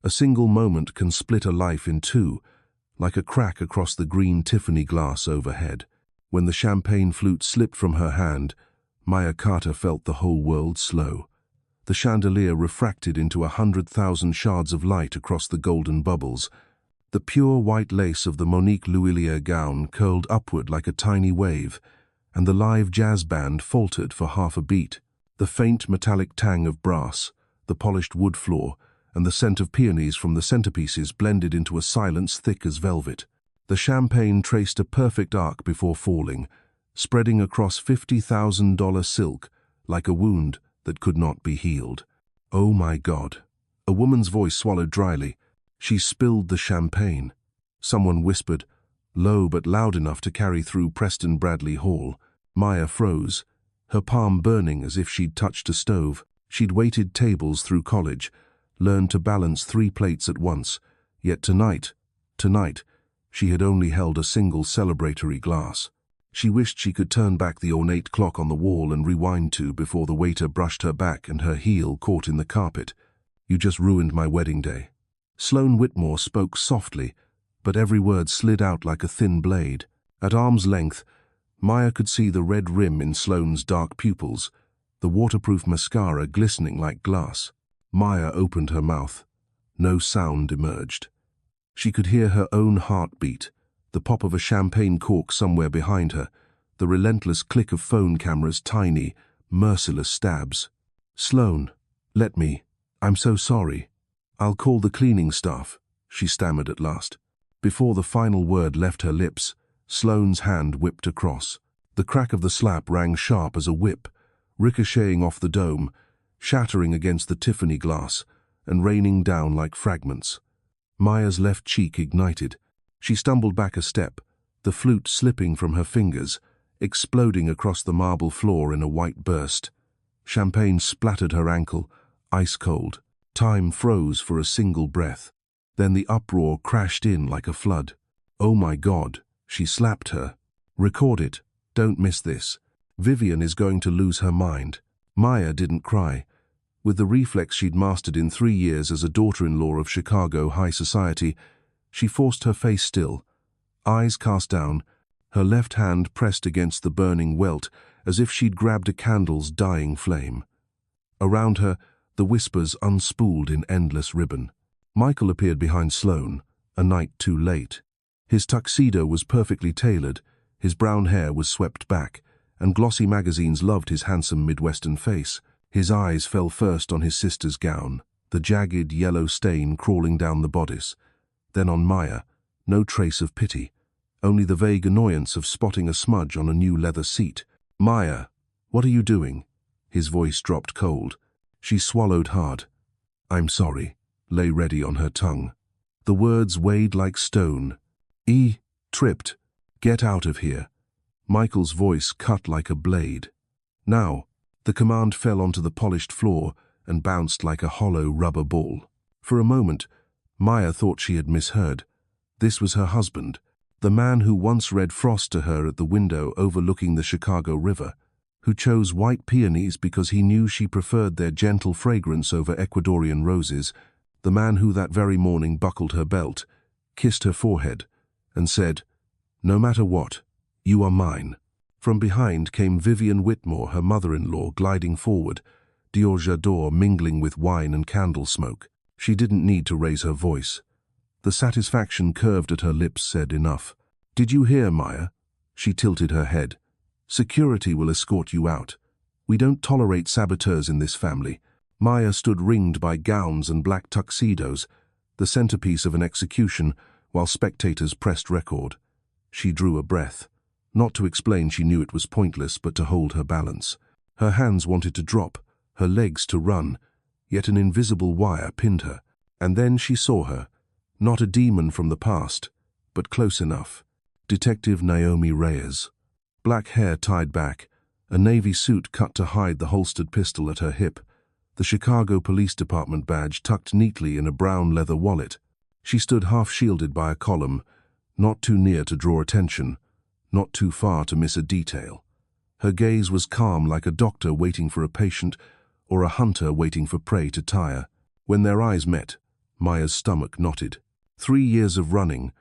A single moment can split a life in two, like a crack across the green Tiffany glass overhead. When the champagne flute slipped from her hand, Maya Carter felt the whole world slow. The chandelier refracted into 100,000 shards of light across the golden bubbles. The pure white lace of the Monique Lhuillier gown curled upward like a tiny wave, and the live jazz band faltered for half a beat. The faint metallic tang of brass, the polished wood floor, and the scent of peonies from the centerpieces blended into a silence thick as velvet. The champagne traced a perfect arc before falling, spreading across $50,000 silk like a wound that could not be healed. "Oh my God." A woman's voice swallowed dryly. "She spilled the champagne." Someone whispered, low but loud enough to carry through Preston Bradley Hall. Maya froze, her palm burning as if she'd touched a stove. She'd waited tables through college, learned to balance 3 plates at once, yet tonight, she had only held a single celebratory glass. She wished she could turn back the ornate clock on the wall and rewind to before the waiter brushed her back and her heel caught in the carpet. "You just ruined my wedding day." Sloane Whitmore spoke softly, but every word slid out like a thin blade. At arm's length, Maya could see the red rim in Sloane's dark pupils, the waterproof mascara glistening like glass. Maya opened her mouth. No sound emerged. She could hear her own heartbeat, the pop of a champagne cork somewhere behind her, the relentless click of phone cameras' tiny, merciless stabs. "Sloane, let me. I'm so sorry. I'll call the cleaning staff," she stammered at last. Before the final word left her lips, Sloane's hand whipped across. The crack of the slap rang sharp as a whip, ricocheting off the dome, shattering against the Tiffany glass, and raining down like fragments. Maya's left cheek ignited. She stumbled back a step, the flute slipping from her fingers, exploding across the marble floor in a white burst. Champagne splattered her ankle, ice cold. Time froze for a single breath. Then the uproar crashed in like a flood. "Oh my God," she slapped her. "Record it. Don't miss this. Vivian is going to lose her mind." Maya didn't cry. With the reflex she'd mastered in 3 years as a daughter-in-law of Chicago high society, she forced her face still, eyes cast down, her left hand pressed against the burning welt as if she'd grabbed a candle's dying flame. Around her, the whispers unspooled in endless ribbon. Michael appeared behind Sloane, a night too late. His tuxedo was perfectly tailored, his brown hair was swept back, and glossy magazines loved his handsome Midwestern face. His eyes fell first on his sister's gown, the jagged yellow stain crawling down the bodice. Then on Maya, no trace of pity, only the vague annoyance of spotting a smudge on a new leather seat. "Maya, what are you doing?" His voice dropped cold. She swallowed hard. "I'm sorry," lay ready on her tongue. The words weighed like stone. Tripped. "Get out of here." Michael's voice cut like a blade. Now, the command fell onto the polished floor and bounced like a hollow rubber ball. For a moment, Maya thought she had misheard. This was her husband, the man who once read Frost to her at the window overlooking the Chicago River, who chose white peonies because he knew she preferred their gentle fragrance over Ecuadorian roses, the man who that very morning buckled her belt, kissed her forehead, and said, "No matter what, you are mine." From behind came Vivian Whitmore, her mother-in-law, gliding forward, Dior J'adore mingling with wine and candle smoke. She didn't need to raise her voice. The satisfaction curved at her lips said enough. "Did you hear, Maya?" She tilted her head. "Security will escort you out. We don't tolerate saboteurs in this family." Maya stood ringed by gowns and black tuxedos, the centerpiece of an execution, while spectators pressed record. She drew a breath. Not to explain she knew it was pointless, but to hold her balance. Her hands wanted to drop, her legs to run, yet an invisible wire pinned her. And then she saw her, not a demon from the past, but close enough. Detective Naomi Reyes. Black hair tied back, a navy suit cut to hide the holstered pistol at her hip, the Chicago Police Department badge tucked neatly in a brown leather wallet. She stood half-shielded by a column, not too near to draw attention, not too far to miss a detail. Her gaze was calm like a doctor waiting for a patient or a hunter waiting for prey to tire. When their eyes met, Maya's stomach knotted. 3 years of running,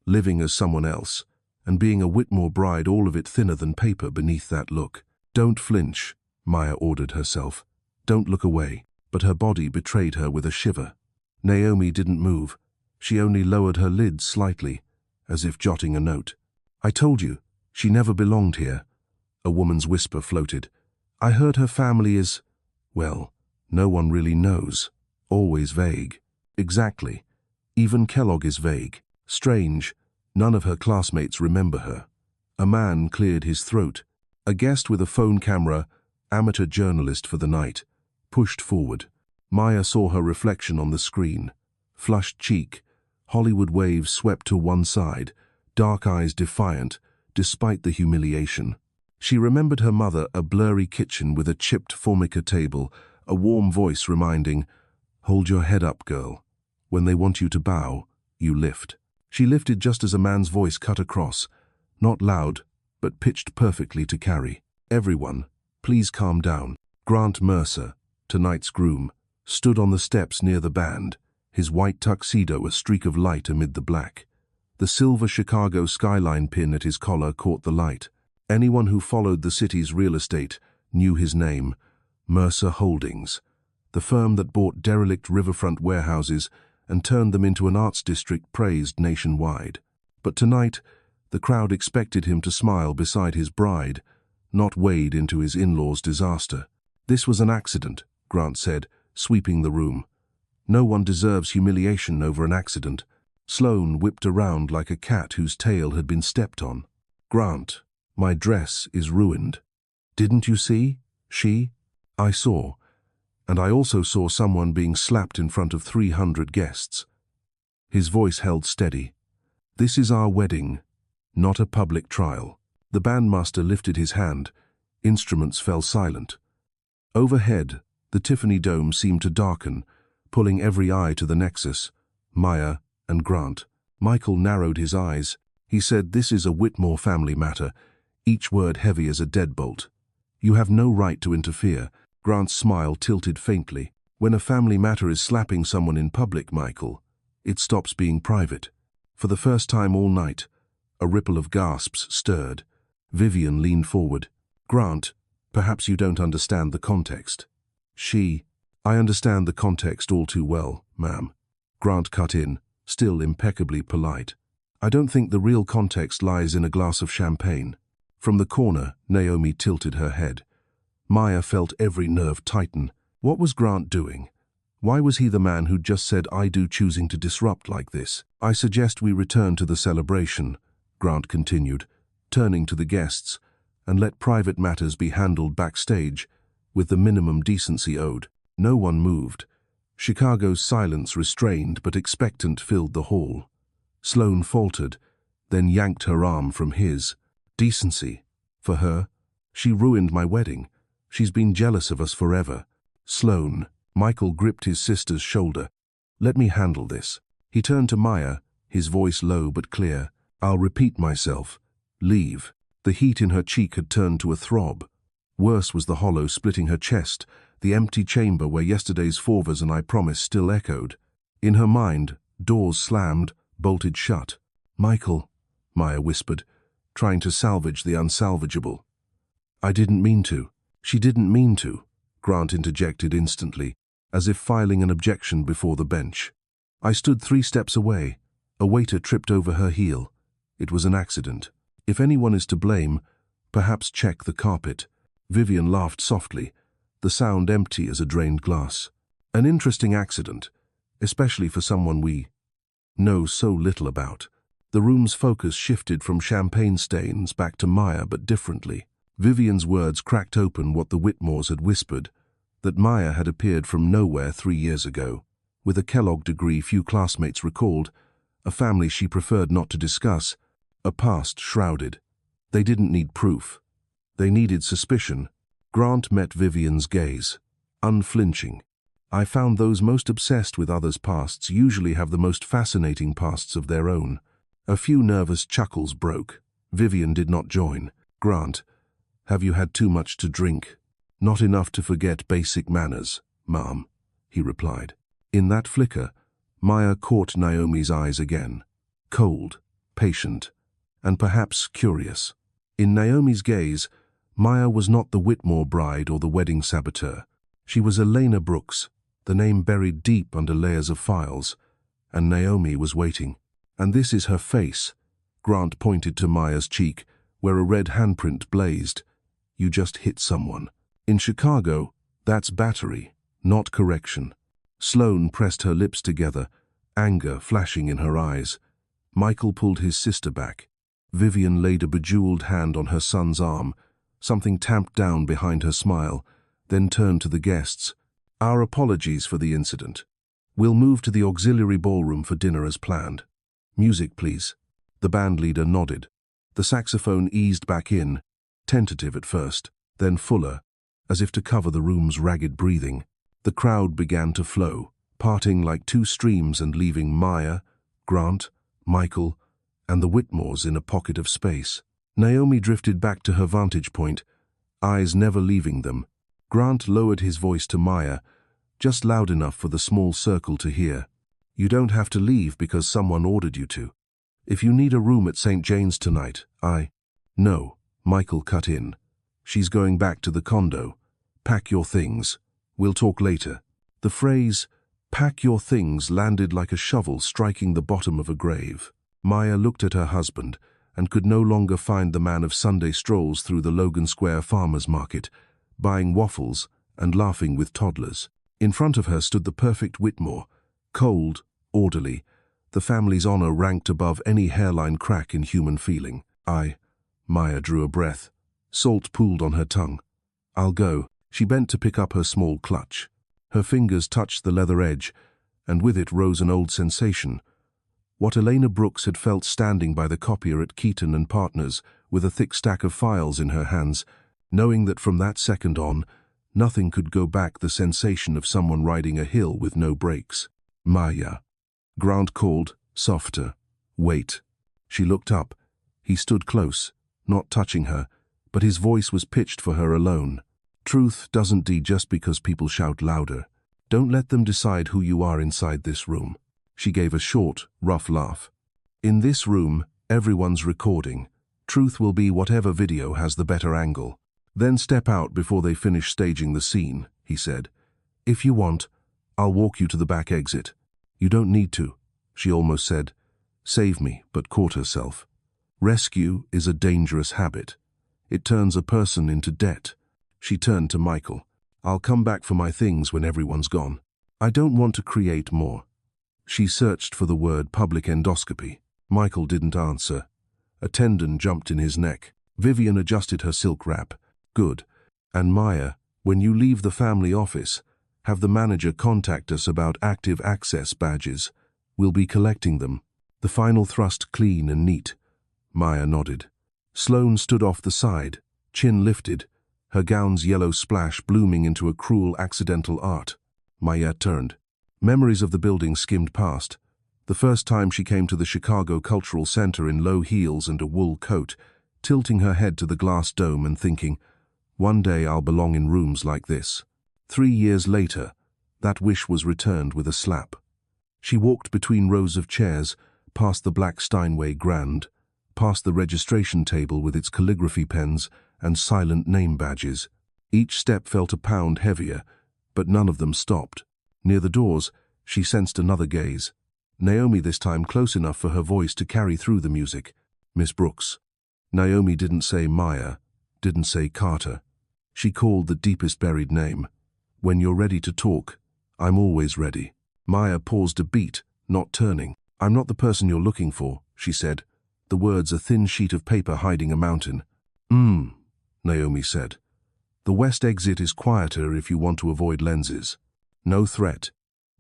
living as someone else, and being a Whitmore bride, all of it thinner than paper beneath that look. Don't flinch, Maya ordered herself. Don't look away. But her body betrayed her with a shiver. Naomi didn't move. She only lowered her lids slightly, as if jotting a note. I told you, she never belonged here. A woman's whisper floated. I heard her family is, well, no one really knows. Always vague. Exactly. Even Kellogg is vague. Strange. None of her classmates remember her. A man cleared his throat. A guest with a phone camera, amateur journalist for the night, pushed forward. Maya saw her reflection on the screen. Flushed cheek, Hollywood waves swept to one side, dark eyes defiant, despite the humiliation. She remembered her mother, a blurry kitchen with a chipped formica table, a warm voice reminding, hold your head up, girl. When they want you to bow, you lift. She lifted just as a man's voice cut across, not loud, but pitched perfectly to carry. Everyone, please calm down. Grant Mercer, tonight's groom, stood on the steps near the band, his white tuxedo a streak of light amid the black. The silver Chicago skyline pin at his collar caught the light. Anyone who followed the city's real estate knew his name, Mercer Holdings, the firm that bought derelict riverfront warehouses and turned them into an arts district praised nationwide. But tonight, the crowd expected him to smile beside his bride, not wade into his in-laws' disaster. This was an accident, Grant said, sweeping the room. No one deserves humiliation over an accident. Sloane whipped around like a cat whose tail had been stepped on. Grant, my dress is ruined. Didn't you see? I saw. And I also saw someone being slapped in front of 300 guests. His voice held steady. This is our wedding, not a public trial. The bandmaster lifted his hand. Instruments fell silent. Overhead, the Tiffany dome seemed to darken, pulling every eye to the nexus, Maya and Grant. Michael narrowed his eyes. He said, this is a Whitmore family matter, each word heavy as a deadbolt. You have no right to interfere. Grant's smile tilted faintly. When a family matter is slapping someone in public, Michael, it stops being private. For the first time all night, a ripple of gasps stirred. Vivian leaned forward. Grant, perhaps you don't understand the context. I understand the context all too well, ma'am. Grant cut in, still impeccably polite. I don't think the real context lies in a glass of champagne. From the corner, Naomi tilted her head. Maya felt every nerve tighten. What was Grant doing? Why was he the man who'd just said I do choosing to disrupt like this? I suggest we return to the celebration, Grant continued, turning to the guests, and let private matters be handled backstage, with the minimum decency owed. No one moved. Chicago's silence, restrained but expectant, filled the hall. Sloane faltered, then yanked her arm from his. Decency? For her? She ruined my wedding. She's been jealous of us forever. Sloane. Michael gripped his sister's shoulder. Let me handle this. He turned to Maya, his voice low but clear. I'll repeat myself. Leave. The heat in her cheek had turned to a throb. Worse was the hollow splitting her chest, the empty chamber where yesterday's forvers and I promise still echoed. In her mind, doors slammed, bolted shut. Michael, Maya whispered, trying to salvage the unsalvageable. I didn't mean to. She didn't mean to, Grant interjected instantly, as if filing an objection before the bench. I stood 3 steps away. A waiter tripped over her heel. It was an accident. If anyone is to blame, perhaps check the carpet. Vivian laughed softly, the sound empty as a drained glass. An interesting accident, especially for someone we know so little about. The room's focus shifted from champagne stains back to Maya, but differently. Vivian's words cracked open what the Whitmores had whispered, that Maya had appeared from nowhere 3 years ago. With a Kellogg degree few classmates recalled, a family she preferred not to discuss, a past shrouded. They didn't need proof. They needed suspicion. Grant met Vivian's gaze, unflinching. I found those most obsessed with others' pasts usually have the most fascinating pasts of their own. A few nervous chuckles broke. Vivian did not join. Grant, have you had too much to drink? Not enough to forget basic manners, ma'am, he replied. In that flicker, Maya caught Naomi's eyes again. Cold, patient, and perhaps curious. In Naomi's gaze, Maya was not the Whitmore bride or the wedding saboteur. She was Elena Brooks, the name buried deep under layers of files, and Naomi was waiting. And this is her face. Grant pointed to Maya's cheek, where a red handprint blazed. You just hit someone. In Chicago, that's battery, not correction. Sloane pressed her lips together, anger flashing in her eyes. Michael pulled his sister back. Vivian laid a bejeweled hand on her son's arm, something tamped down behind her smile, then turned to the guests. Our apologies for the incident. We'll move to the auxiliary ballroom for dinner as planned. Music, please. The bandleader nodded. The saxophone eased back in, tentative at first, then fuller, as if to cover the room's ragged breathing. The crowd began to flow, parting like two streams and leaving Maya, Grant, Michael, and the Whitmores in a pocket of space. Naomi drifted back to her vantage point, eyes never leaving them. Grant lowered his voice to Maya, just loud enough for the small circle to hear. You don't have to leave because someone ordered you to. If you need a room at St. Jane's tonight, No, Michael cut in. She's going back to the condo. Pack your things. We'll talk later. The phrase, pack your things, landed like a shovel striking the bottom of a grave. Maya looked at her husband and could no longer find the man of Sunday strolls through the Logan Square farmers market, buying waffles and laughing with toddlers. In front of her stood the perfect Whitmore, cold, orderly, the family's honor ranked above any hairline crack in human feeling. Maya drew a breath. Salt pooled on her tongue. I'll go. She bent to pick up her small clutch. Her fingers touched the leather edge, and with it rose an old sensation. What Elena Brooks had felt standing by the copier at Keaton and Partners, with a thick stack of files in her hands, knowing that from that second on, nothing could go back, the sensation of someone riding a hill with no brakes. Maya. Grant called, softer. Wait. She looked up. He stood close, not touching her, but his voice was pitched for her alone. Truth doesn't die just because people shout louder. Don't let them decide who you are inside this room. She gave a short, rough laugh. In this room, everyone's recording. Truth will be whatever video has the better angle. Then step out before they finish staging the scene, he said. If you want, I'll walk you to the back exit. You don't need to, she almost said. Save me, but caught herself. Rescue is a dangerous habit. It turns a person into debt. She turned to Michael. I'll come back for my things when everyone's gone. I don't want to create more. She searched for the word public endoscopy. Michael didn't answer. A tendon jumped in his neck. Vivian adjusted her silk wrap. Good. And Maya, when you leave the family office, have the manager contact us about active access badges. We'll be collecting them. The final thrust clean and neat. Maya nodded. Sloane stood off the side, chin lifted, her gown's yellow splash blooming into a cruel accidental art. Maya turned. Memories of the building skimmed past. The first time she came to the Chicago Cultural Center in low heels and a wool coat, tilting her head to the glass dome and thinking, one day I'll belong in rooms like this. 3 years later, that wish was returned with a slap. She walked between rows of chairs, past the black Steinway Grand, past the registration table with its calligraphy pens and silent name badges. Each step felt a pound heavier, but none of them stopped. Near the doors, she sensed another gaze. Naomi this time close enough for her voice to carry through the music. Miss Brooks. Naomi didn't say Maya, didn't say Carter. She called the deepest buried name. When you're ready to talk, I'm always ready. Maya paused a beat, not turning. I'm not the person you're looking for, she said, the words a thin sheet of paper hiding a mountain. Naomi said. The west exit is quieter if you want to avoid lenses. No threat,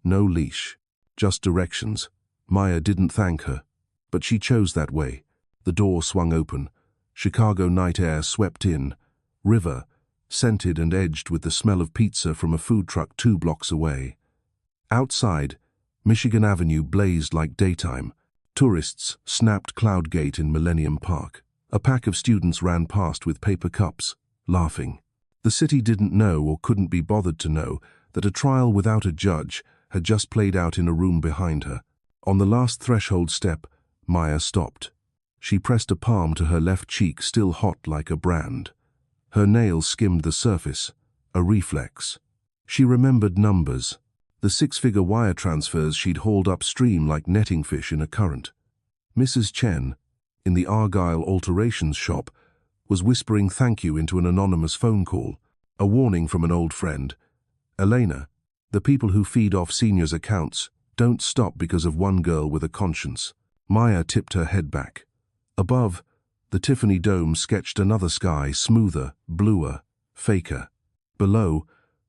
no leash, just directions. Maya didn't thank her, but she chose that way. The door swung open. Chicago night air swept in. River, scented and edged with the smell of pizza from a food truck 2 blocks away. Outside, Michigan Avenue blazed like daytime. Tourists snapped Cloud Gate in Millennium Park. A pack of students ran past with paper cups, laughing. The city didn't know or couldn't be bothered to know that a trial without a judge had just played out in a room behind her. On the last threshold step, Maya stopped. She pressed a palm to her left cheek, still hot like a brand. Her nails skimmed the surface, a reflex. She remembered numbers, the six-figure wire transfers she'd hauled upstream like netting fish in a current. Mrs. Chen, in the Argyle alterations shop, was whispering thank you into an anonymous phone call, a warning from an old friend. Elena, the people who feed off seniors' accounts don't stop because of one girl with a conscience. Maya tipped her head back. Above, the Tiffany dome sketched another sky, smoother, bluer, faker. Below,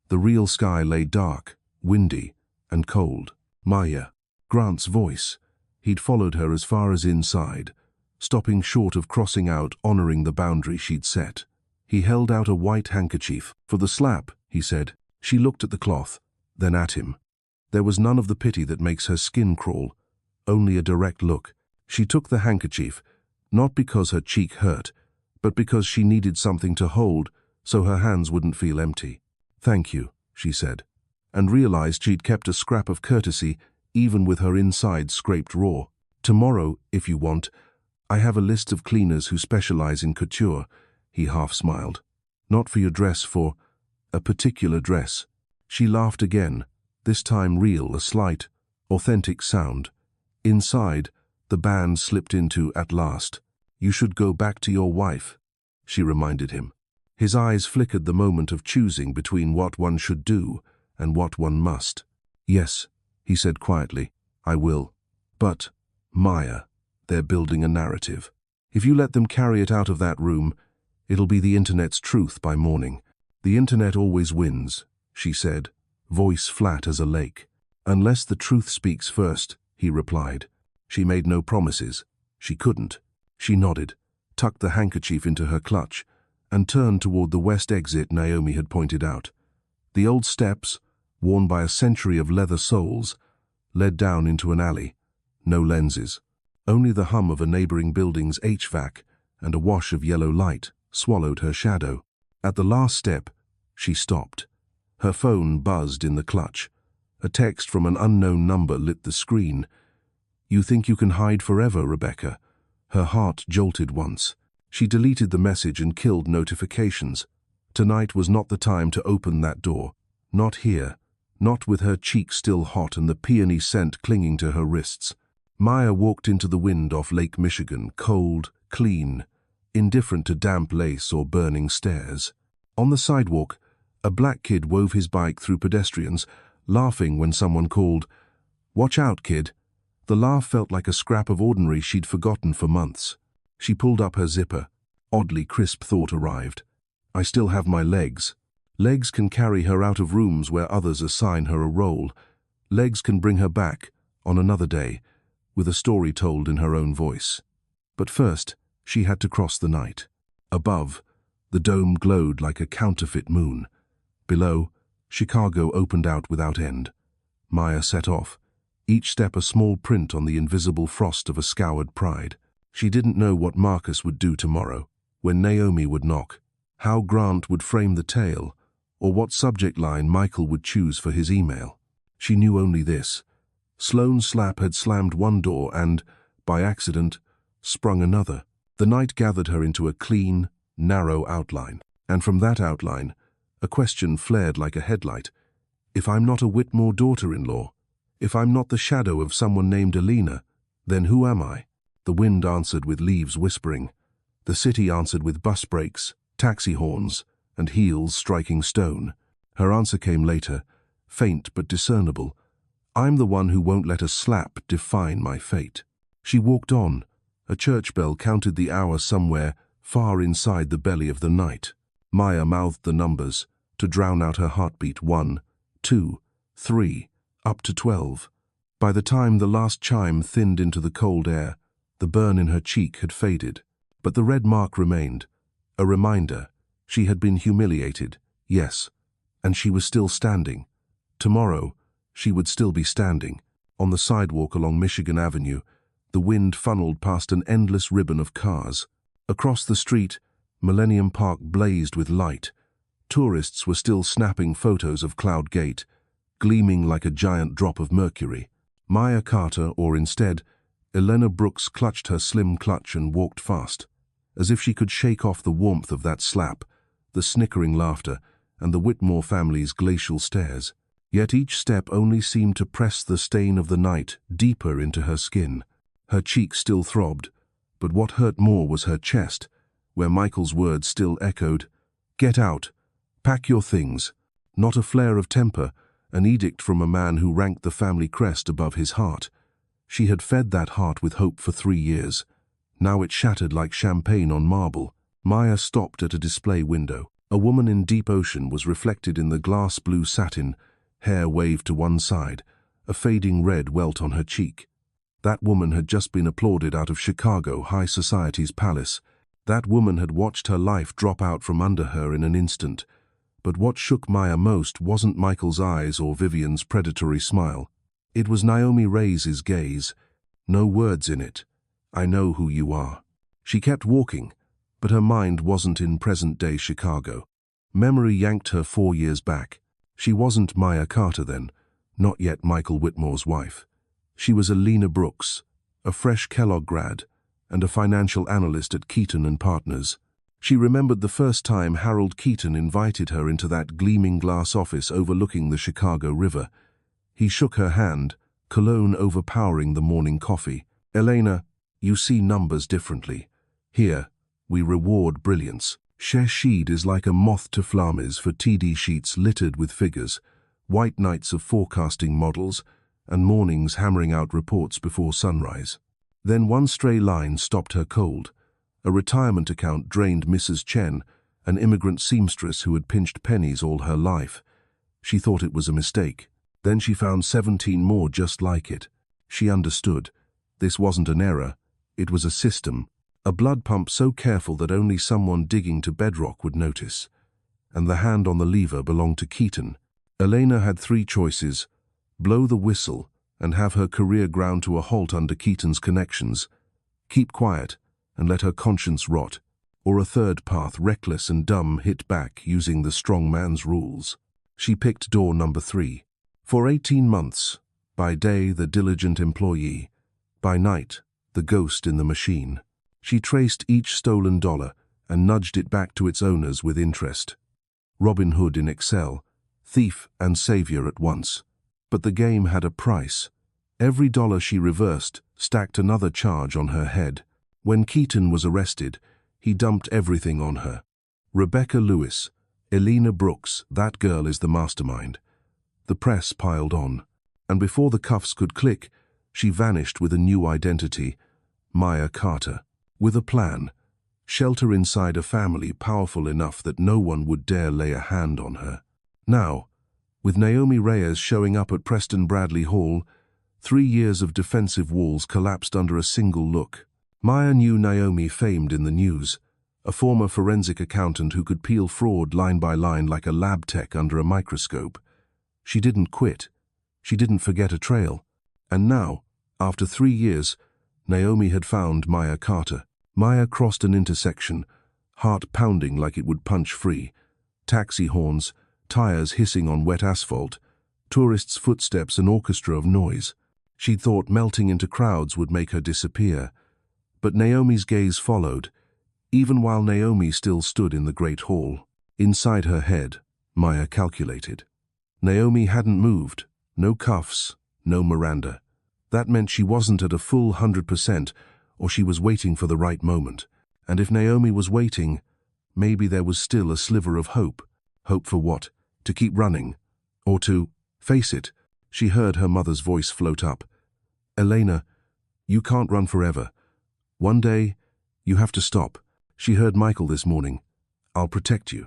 the real sky lay dark, windy, and cold. Maya. Grant's voice. He'd followed her as far as inside, stopping short of crossing out, honoring the boundary she'd set. He held out a white handkerchief. "For the slap," he said. She looked at the cloth, then at him. There was none of the pity that makes her skin crawl, only a direct look. She took the handkerchief, not because her cheek hurt, but because she needed something to hold so her hands wouldn't feel empty. "Thank you," she said, and realized she'd kept a scrap of courtesy even with her inside scraped raw. "Tomorrow, if you want, I have a list of cleaners who specialize in couture," he half smiled. "Not for your dress, for a particular dress." She laughed again, this time real, a slight, authentic sound. Inside, the band slipped into "At last." "You should go back to your wife," she reminded him. His eyes flickered the moment of choosing between what one should do and what one must. "Yes," he said quietly, "I will. But, Maya, they're building a narrative. If you let them carry it out of that room, it'll be the internet's truth by morning." "The internet always wins," she said, voice flat as a lake. "Unless the truth speaks first," he replied. She made no promises. She couldn't. She nodded, tucked the handkerchief into her clutch, and turned toward the west exit Naomi had pointed out. The old steps, worn by a century of leather soles, led down into an alley. No lenses. Only the hum of a neighboring building's HVAC and a wash of yellow light swallowed her shadow. At the last step, she stopped. Her phone buzzed in the clutch. A text from an unknown number lit the screen. "You think you can hide forever, Rebecca?" Her heart jolted once. She deleted the message and killed notifications. Tonight was not the time to open that door. Not here. Not with her cheeks still hot and the peony scent clinging to her wrists. Maya walked into the wind off Lake Michigan, cold, clean, indifferent to damp lace or burning stairs. On the sidewalk, a black kid wove his bike through pedestrians, laughing when someone called, "Watch out, kid." The laugh felt like a scrap of ordinary she'd forgotten for months. She pulled up her zipper. Oddly crisp thought arrived. "I still have my legs." Legs can carry her out of rooms where others assign her a role. Legs can bring her back, on another day, with a story told in her own voice. But first, she had to cross the night. Above, the dome glowed like a counterfeit moon. Below, Chicago opened out without end. Maya set off, each step a small print on the invisible frost of a scoured pride. She didn't know what Marcus would do tomorrow, when Naomi would knock, how Grant would frame the tale, or what subject line Michael would choose for his email. She knew only this. Sloane's slap had slammed one door and, by accident, sprung another. The night gathered her into a clean, narrow outline, and from that outline, a question flared like a headlight. If I'm not a Whitmore daughter-in-law, if I'm not the shadow of someone named Alina, then who am I? The wind answered with leaves whispering. The city answered with bus brakes, taxi horns, and heels striking stone. Her answer came later, faint but discernible. I'm the one who won't let a slap define my fate. She walked on. A church bell counted the hour somewhere far inside the belly of the night. Maya mouthed the numbers to drown out her heartbeat. 1, 2, 3, up to 12. By the time the last chime thinned into the cold air, the burn in her cheek had faded. But the red mark remained, a reminder. She had been humiliated, yes, and she was still standing. Tomorrow, she would still be standing. On the sidewalk along Michigan Avenue, the wind funneled past an endless ribbon of cars. Across the street, Millennium Park blazed with light. Tourists were still snapping photos of Cloud Gate. gleaming like a giant drop of mercury. Maya Carter, or instead, Elena Brooks, clutched her slim clutch and walked fast, as if she could shake off the warmth of that slap, the snickering laughter, and the Whitmore family's glacial stares. Yet each step only seemed to press the stain of the night deeper into her skin. Her cheek still throbbed, but what hurt more was her chest, where Michael's words still echoed, "Get out. Pack your things." Not a flare of temper, an edict from a man who ranked the family crest above his heart. She had fed that heart with hope for 3 years. Now it shattered like champagne on marble. Maya stopped at a display window. A woman in deep ocean was reflected in the glass blue satin, hair waved to one side, a fading red welt on her cheek. That woman had just been applauded out of Chicago high society's palace. That woman had watched her life drop out from under her in an instant. But what shook Maya most wasn't Michael's eyes or Vivian's predatory smile. It was Naomi Reyes' gaze. No words in it. "I know who you are." She kept walking, but her mind wasn't in present-day Chicago. Memory yanked her 4 years back. She wasn't Maya Carter then, not yet Michael Whitmore's wife. She was Elena Brooks, a fresh Kellogg grad, and a financial analyst at Keaton and Partners. She remembered the first time Harold Keaton invited her into that gleaming glass office overlooking the Chicago River. He shook her hand, cologne overpowering the morning coffee. "Elena, you see numbers differently. Here, we reward brilliance. Sheshid is like a moth to flames for TD sheets littered with figures, white nights of forecasting models, and mornings hammering out reports before sunrise." Then one stray line stopped her cold. A retirement account drained Mrs. Chen, an immigrant seamstress who had pinched pennies all her life. She thought it was a mistake. Then she found 17 more just like it. She understood. This wasn't an error. It was a system. A blood pump so careful that only someone digging to bedrock would notice. And the hand on the lever belonged to Keaton. Elena had 3 choices: blow the whistle and have her career ground to a halt under Keaton's connections, keep quiet and let her conscience rot, or a third path, reckless and dumb, hit back using the strong man's rules. She picked door number 3. For 18 months, by day the diligent employee, by night the ghost in the machine, she traced each stolen dollar and nudged it back to its owners with interest. Robin Hood in Excel, thief and savior at once. But the game had a price. Every dollar she reversed stacked another charge on her head. When Keaton was arrested, he dumped everything on her. Rebecca Lewis, Elena Brooks, that girl is the mastermind. The press piled on, and before the cuffs could click, she vanished with a new identity, Maya Carter, with a plan, shelter inside a family powerful enough that no one would dare lay a hand on her. Now, with Naomi Reyes showing up at Preston Bradley Hall, 3 years of defensive walls collapsed under a single look. Maya knew Naomi, famed in the news, a former forensic accountant who could peel fraud line by line like a lab tech under a microscope. She didn't quit. She didn't forget a trail. And now, after 3 years, Naomi had found Maya Carter. Maya crossed an intersection, heart pounding like it would punch free. Taxi horns, tires hissing on wet asphalt, tourists' footsteps, an orchestra of noise. She'd thought melting into crowds would make her disappear. But Naomi's gaze followed, even while Naomi still stood in the great hall. Inside her head, Maya calculated. Naomi hadn't moved. No cuffs, no Miranda. That meant she wasn't at a full 100%, or she was waiting for the right moment. And if Naomi was waiting, maybe there was still a sliver of hope. Hope for what? To keep running? Or to face it? She heard her mother's voice float up. "Elena, you can't run forever. One day, you have to stop." She heard Michael this morning. "I'll protect you."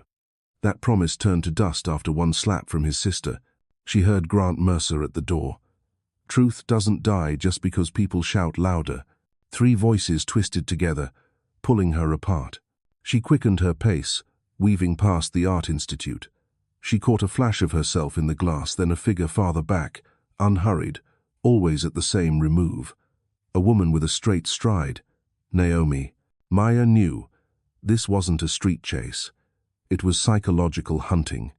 That promise turned to dust after one slap from his sister. She heard Grant Mercer at the door. Truth doesn't die just because people shout louder. 3 voices twisted together, pulling her apart. She quickened her pace, weaving past the Art Institute. She caught a flash of herself in the glass, then a figure farther back, unhurried, always at the same remove. A woman with a straight stride. Naomi. Maya knew. This wasn't a street chase. It was psychological hunting.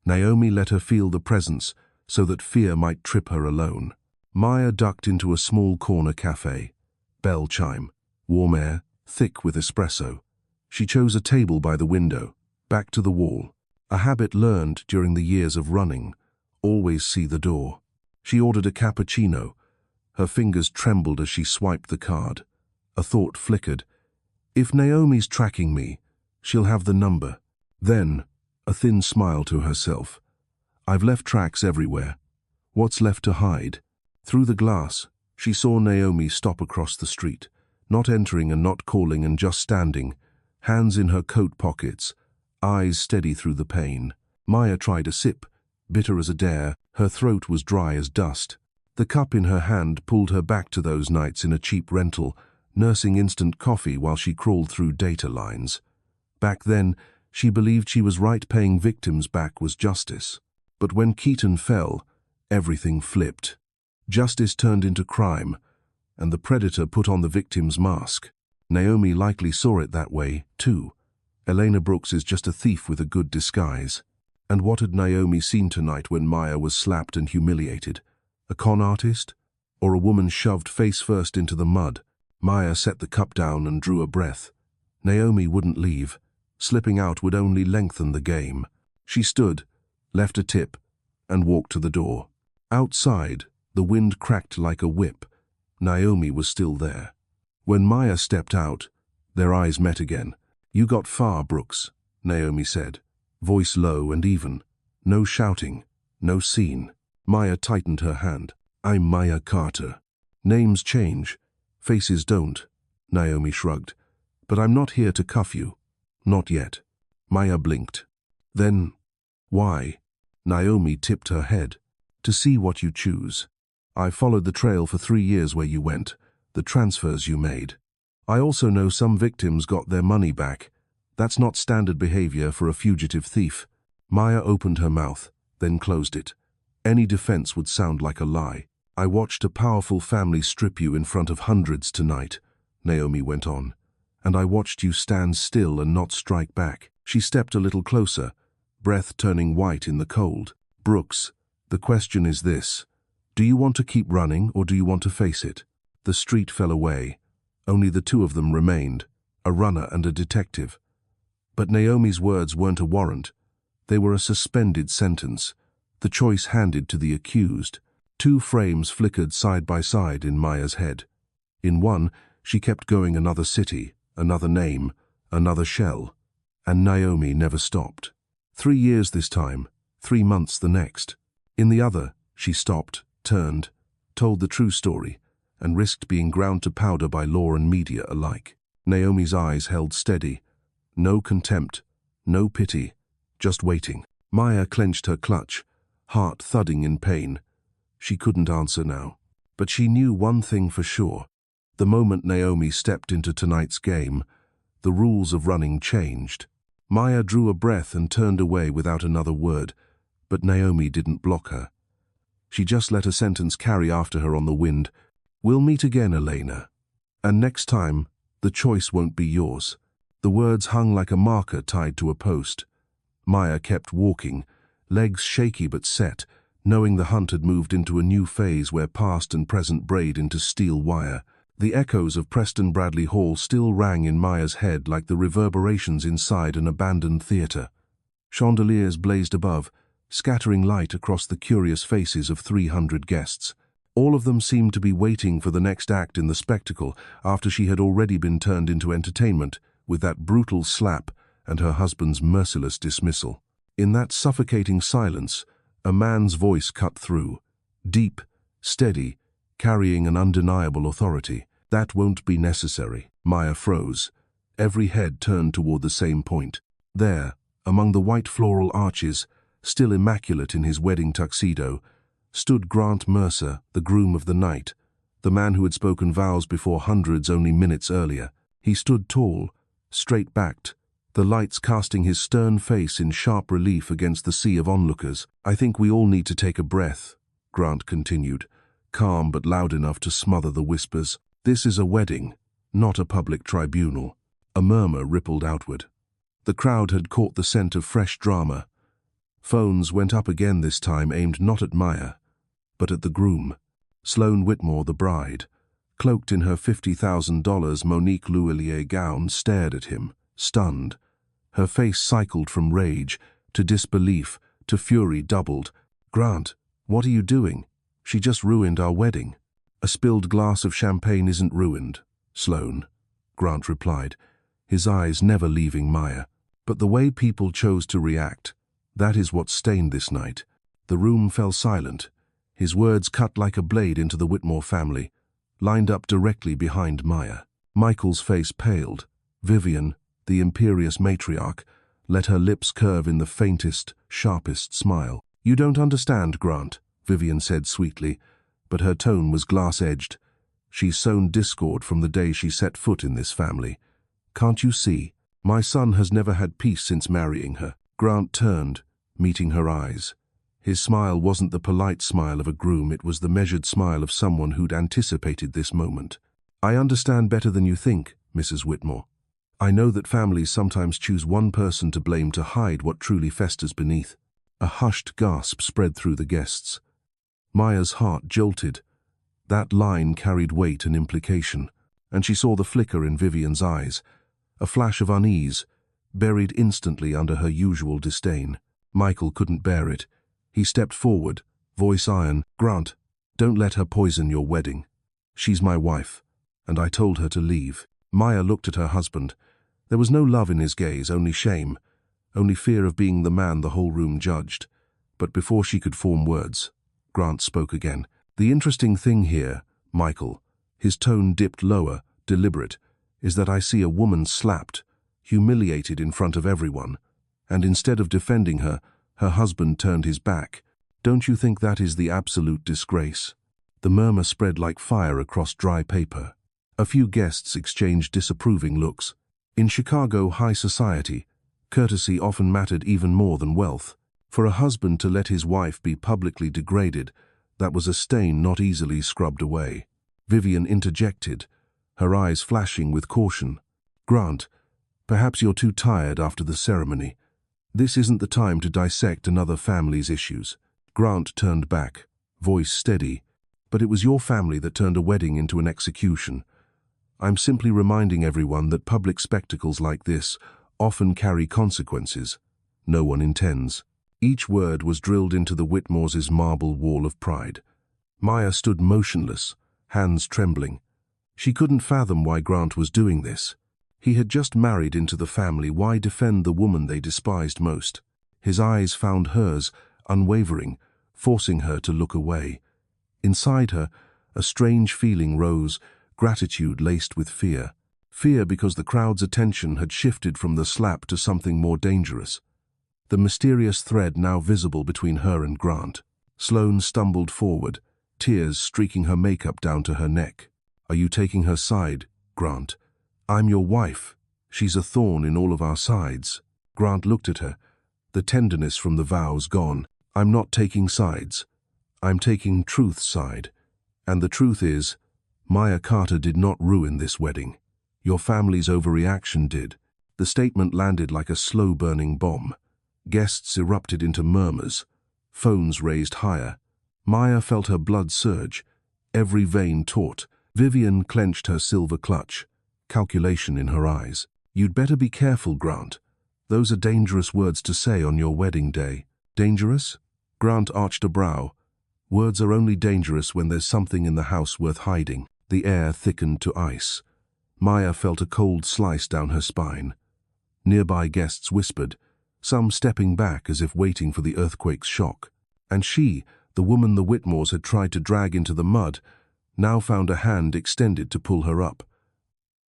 Naomi let her feel the presence, so that fear might trip her alone. Maya ducked into a small corner cafe. Bell chime. Warm air, thick with espresso. She chose a table by the window, back to the wall. A habit learned during the years of running. Always see the door. She ordered a cappuccino. Her fingers trembled as she swiped the card. A thought flickered. If Naomi's tracking me, she'll have the number. Then, a thin smile to herself. I've left tracks everywhere. What's left to hide? Through the glass, she saw Naomi stop across the street, not entering and not calling and just standing, hands in her coat pockets, eyes steady through the pain. Maya tried a sip, bitter as a dare. Her throat was dry as dust. The cup in her hand pulled her back to those nights in a cheap rental, nursing instant coffee while she crawled through data lines. Back then, she believed she was right. Paying victims back was justice. But when Keaton fell, everything flipped. Justice turned into crime, and the predator put on the victim's mask. Naomi likely saw it that way, too. Elena Brooks is just a thief with a good disguise. And what had Naomi seen tonight when Maya was slapped and humiliated? A con artist? Or a woman shoved face first into the mud? Maya set the cup down and drew a breath. Naomi wouldn't leave. Slipping out would only lengthen the game. She stood, left a tip, and walked to the door. Outside, the wind cracked like a whip. Naomi was still there. When Maya stepped out, their eyes met again. You got far, Brooks, Naomi said, voice low and even. No shouting, no scene. Maya tightened her hand. I'm Maya Carter. Names change, faces don't, Naomi shrugged. But I'm not here to cuff you. Not yet. Maya blinked. Then, why? Naomi tipped her head. To see what you choose. I followed the trail for 3 years where you went, the transfers you made. I also know some victims got their money back. That's not standard behavior for a fugitive thief. Maya opened her mouth, then closed it. Any defense would sound like a lie. I watched a powerful family strip you in front of hundreds tonight, Naomi went on. And I watched you stand still and not strike back. She stepped a little closer, breath turning white in the cold. Brooks, the question is this. Do you want to keep running or do you want to face it? The street fell away. Only the two of them remained, a runner and a detective. But Naomi's words weren't a warrant. They were a suspended sentence, the choice handed to the accused. 2 frames flickered side by side in Maya's head. In one, she kept going another city, another name, another shell. And Naomi never stopped. 3 years this time, 3 months the next. In the other, she stopped, turned, told the true story, and risked being ground to powder by law and media alike. Naomi's eyes held steady. No contempt, no pity, just waiting. Maya clenched her clutch, heart thudding in pain. She couldn't answer now. But she knew one thing for sure. The moment Naomi stepped into tonight's game, the rules of running changed. Maya drew a breath and turned away without another word, but Naomi didn't block her. She just let a sentence carry after her on the wind. We'll meet again, Elena. And next time, the choice won't be yours. The words hung like a marker tied to a post. Maya kept walking, legs shaky but set, knowing the hunt had moved into a new phase where past and present braid into steel wire. The echoes of Preston Bradley Hall still rang in Maya's head like the reverberations inside an abandoned theatre. Chandeliers blazed above, scattering light across the curious faces of 300 guests. All of them seemed to be waiting for the next act in the spectacle after she had already been turned into entertainment with that brutal slap and her husband's merciless dismissal. In that suffocating silence, a man's voice cut through, deep, steady, carrying an undeniable authority. That won't be necessary. Maya froze. Every head turned toward the same point. There, among the white floral arches, still immaculate in his wedding tuxedo, stood Grant Mercer, the groom of the night, the man who had spoken vows before hundreds only minutes earlier. He stood tall, straight-backed, the lights casting his stern face in sharp relief against the sea of onlookers. I think we all need to take a breath, Grant continued, calm but loud enough to smother the whispers. This is a wedding, not a public tribunal. A murmur rippled outward. The crowd had caught the scent of fresh drama. Phones went up again, this time aimed not at Maya, but at the groom. Sloane Whitmore, the bride, cloaked in her $50,000 Monique Lhuillier gown, stared at him, stunned. Her face cycled from rage to disbelief to fury doubled. "Grant, what are you doing? She just ruined our wedding." "A spilled glass of champagne isn't ruined, Sloane," Grant replied, his eyes never leaving Maya. "But the way people chose to react, that is what stained this night." The room fell silent. His words cut like a blade into the Whitmore family, lined up directly behind Maya. Michael's face paled. Vivian, the imperious matriarch, let her lips curve in the faintest, sharpest smile. "You don't understand, Grant," Vivian said sweetly, but her tone was glass-edged. "She's sown discord from the day she set foot in this family. Can't you see? My son has never had peace since marrying her." Grant turned, meeting her eyes. His smile wasn't the polite smile of a groom, it was the measured smile of someone who'd anticipated this moment. "I understand better than you think, Mrs. Whitmore. I know that families sometimes choose one person to blame to hide what truly festers beneath." A hushed gasp spread through the guests. Maya's heart jolted. That line carried weight and implication, and she saw the flicker in Vivian's eyes, a flash of unease, buried instantly under her usual disdain. Michael couldn't bear it. He stepped forward, voice iron. "Grant, don't let her poison your wedding. She's my wife, and I told her to leave." Maya looked at her husband. There was no love in his gaze, only shame, only fear of being the man the whole room judged. But before she could form words, Grant spoke again. "The interesting thing here, Michael," his tone dipped lower, deliberate, "is that I see a woman slapped, humiliated in front of everyone, and instead of defending her, her husband turned his back. Don't you think that is the absolute disgrace?" The murmur spread like fire across dry paper. A few guests exchanged disapproving looks. In Chicago high society, courtesy often mattered even more than wealth. For a husband to let his wife be publicly degraded, that was a stain not easily scrubbed away. Vivian interjected, her eyes flashing with caution. "Grant, perhaps you're too tired after the ceremony. This isn't the time to dissect another family's issues." Grant turned back, voice steady. "But it was your family that turned a wedding into an execution. I'm simply reminding everyone that public spectacles like this often carry consequences no one intends." Each word was drilled into the Whitmores' marble wall of pride. Maya stood motionless, hands trembling. She couldn't fathom why Grant was doing this. He had just married into the family, why defend the woman they despised most? His eyes found hers, unwavering, forcing her to look away. Inside her, a strange feeling rose, gratitude laced with fear. Fear because the crowd's attention had shifted from the slap to something more dangerous. The mysterious thread now visible between her and Grant. Sloane stumbled forward, tears streaking her makeup down to her neck. "Are you taking her side, Grant? I'm your wife. She's a thorn in all of our sides." Grant looked at her, the tenderness from the vows gone. "I'm not taking sides. I'm taking truth's side. And the truth is, Maya Carter did not ruin this wedding. Your family's overreaction did." The statement landed like a slow-burning bomb. Guests erupted into murmurs. Phones raised higher. Maya felt her blood surge, every vein taut. Vivian clenched her silver clutch, calculation in her eyes. "You'd better be careful, Grant. Those are dangerous words to say on your wedding day." "Dangerous?" Grant arched a brow. "Words are only dangerous when there's something in the house worth hiding." The air thickened to ice. Maya felt a cold slice down her spine. Nearby guests whispered, some stepping back as if waiting for the earthquake's shock. And she, the woman the Whitmores had tried to drag into the mud, now found a hand extended to pull her up.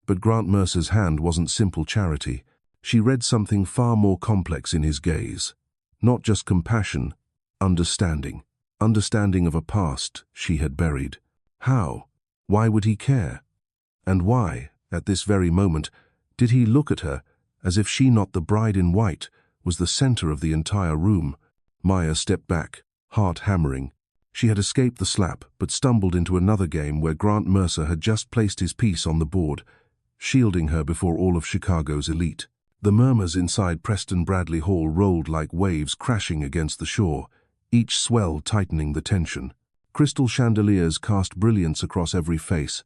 But Grant Mercer's hand wasn't simple charity. She read something far more complex in his gaze. Not just compassion, understanding. Understanding of a past she had buried. How? Why would he care? And why, at this very moment, did he look at her as if she, not the bride in white, was the center of the entire room? Maya stepped back, heart hammering. She had escaped the slap, but stumbled into another game where Grant Mercer had just placed his piece on the board, shielding her before all of Chicago's elite. The murmurs inside Preston Bradley Hall rolled like waves crashing against the shore, each swell tightening the tension. Crystal chandeliers cast brilliance across every face,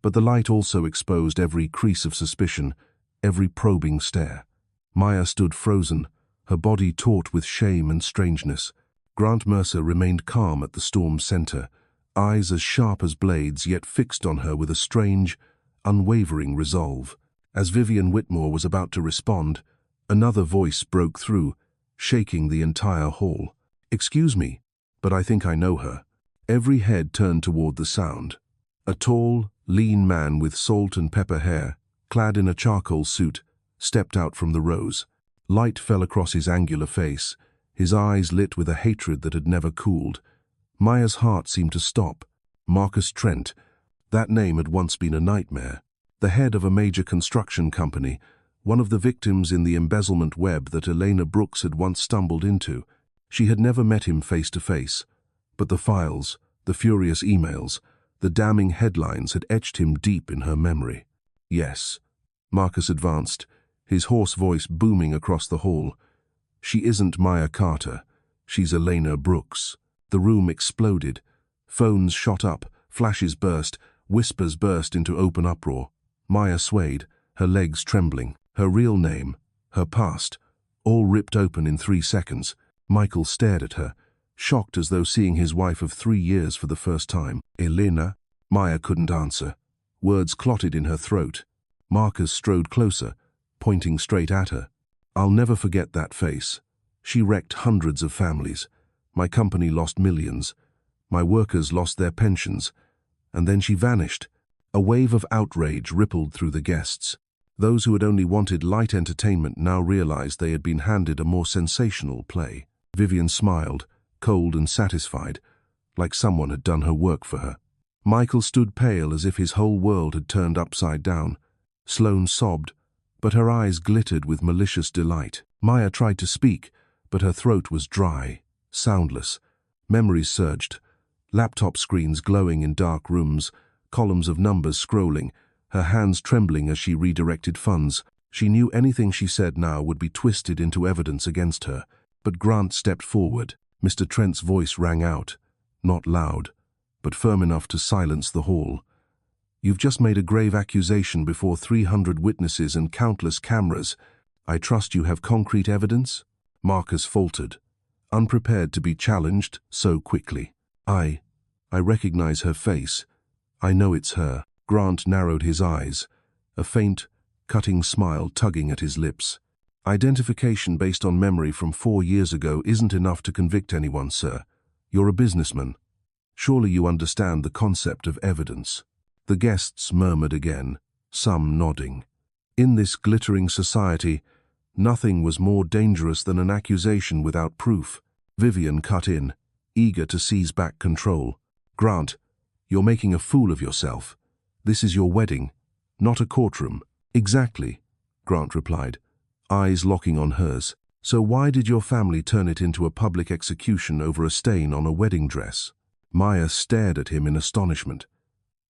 but the light also exposed every crease of suspicion, every probing stare. Maya stood frozen, her body taut with shame and strangeness. Grant Mercer remained calm at the storm's center, eyes as sharp as blades yet fixed on her with a strange, unwavering resolve. As Vivian Whitmore was about to respond, another voice broke through, shaking the entire hall. "Excuse me, but I think I know her." Every head turned toward the sound. A tall, lean man with salt and pepper hair, clad in a charcoal suit, stepped out from the rows. Light fell across his angular face, his eyes lit with a hatred that had never cooled. Maya's heart seemed to stop. Marcus Trent. That name had once been a nightmare. The head of a major construction company, one of the victims in the embezzlement web that Elena Brooks had once stumbled into. She had never met him face to face, but the files, the furious emails, the damning headlines had etched him deep in her memory. "Yes." Marcus advanced, his hoarse voice booming across the hall. "She isn't Maya Carter. She's Elena Brooks." The room exploded. Phones shot up, flashes burst, whispers burst into open uproar. Maya swayed, her legs trembling. Her real name, her past, all ripped open in 3 seconds. Michael stared at her, shocked as though seeing his wife of 3 years for the first time. "Elena?" Maya couldn't answer. Words clotted in her throat. Marcus strode closer, pointing straight at her. "I'll never forget that face. She wrecked hundreds of families. My company lost millions. My workers lost their pensions. And then she vanished." A wave of outrage rippled through the guests. Those who had only wanted light entertainment now realized they had been handed a more sensational play. Vivian smiled, cold and satisfied, like someone had done her work for her. Michael stood pale as if his whole world had turned upside down. Sloane sobbed, but her eyes glittered with malicious delight. Maya tried to speak, but her throat was dry, soundless. Memories surged, laptop screens glowing in dark rooms, columns of numbers scrolling, her hands trembling as she redirected funds. She knew anything she said now would be twisted into evidence against her. But Grant stepped forward. Mr. Trent's voice rang out, not loud, but firm enough to silence the hall. "You've just made a grave accusation before 300 witnesses and countless cameras. I trust you have concrete evidence?" Marcus faltered, unprepared to be challenged so quickly. I recognize her face. I know it's her." Grant narrowed his eyes, a faint, cutting smile tugging at his lips. "Identification based on memory from 4 years ago isn't enough to convict anyone, sir. You're a businessman. Surely you understand the concept of evidence." The guests murmured again, some nodding. In this glittering society, nothing was more dangerous than an accusation without proof. Vivian cut in, eager to seize back control. "Grant, you're making a fool of yourself. This is your wedding, not a courtroom." "Exactly," Grant replied, eyes locking on hers. "So why did your family turn it into a public execution over a stain on a wedding dress?" Maya stared at him in astonishment.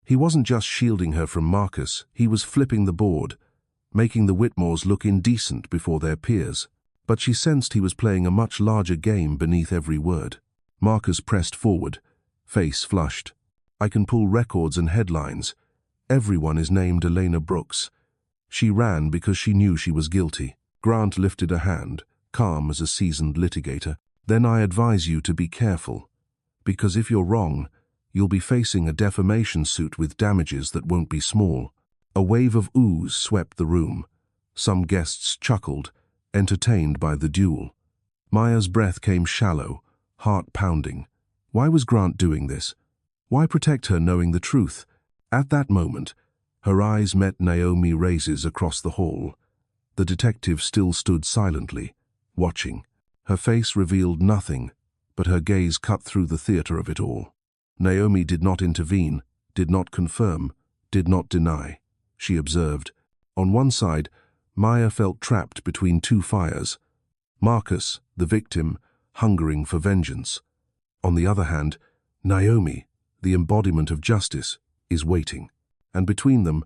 He wasn't just shielding her from Marcus, he was flipping the board, making the Whitmores look indecent before their peers. But she sensed he was playing a much larger game beneath every word. Marcus pressed forward, face flushed. "I can pull records and headlines. Everyone is named Elena Brooks. She ran because she knew she was guilty." Grant lifted a hand, calm as a seasoned litigator. "Then I advise you to be careful, because if you're wrong, you'll be facing a defamation suit with damages that won't be small." A wave of oohs swept the room. Some guests chuckled, entertained by the duel. Maya's breath came shallow, heart pounding. Why was Grant doing this? Why protect her knowing the truth? At that moment, her eyes met Naomi Reyes across the hall. The detective still stood silently, watching. Her face revealed nothing, but her gaze cut through the theater of it all. Naomi did not intervene, did not confirm, did not deny. She observed. On one side, Maya felt trapped between 2 fires. Marcus, the victim, hungering for vengeance. On the other hand, Naomi, the embodiment of justice, is waiting. And between them,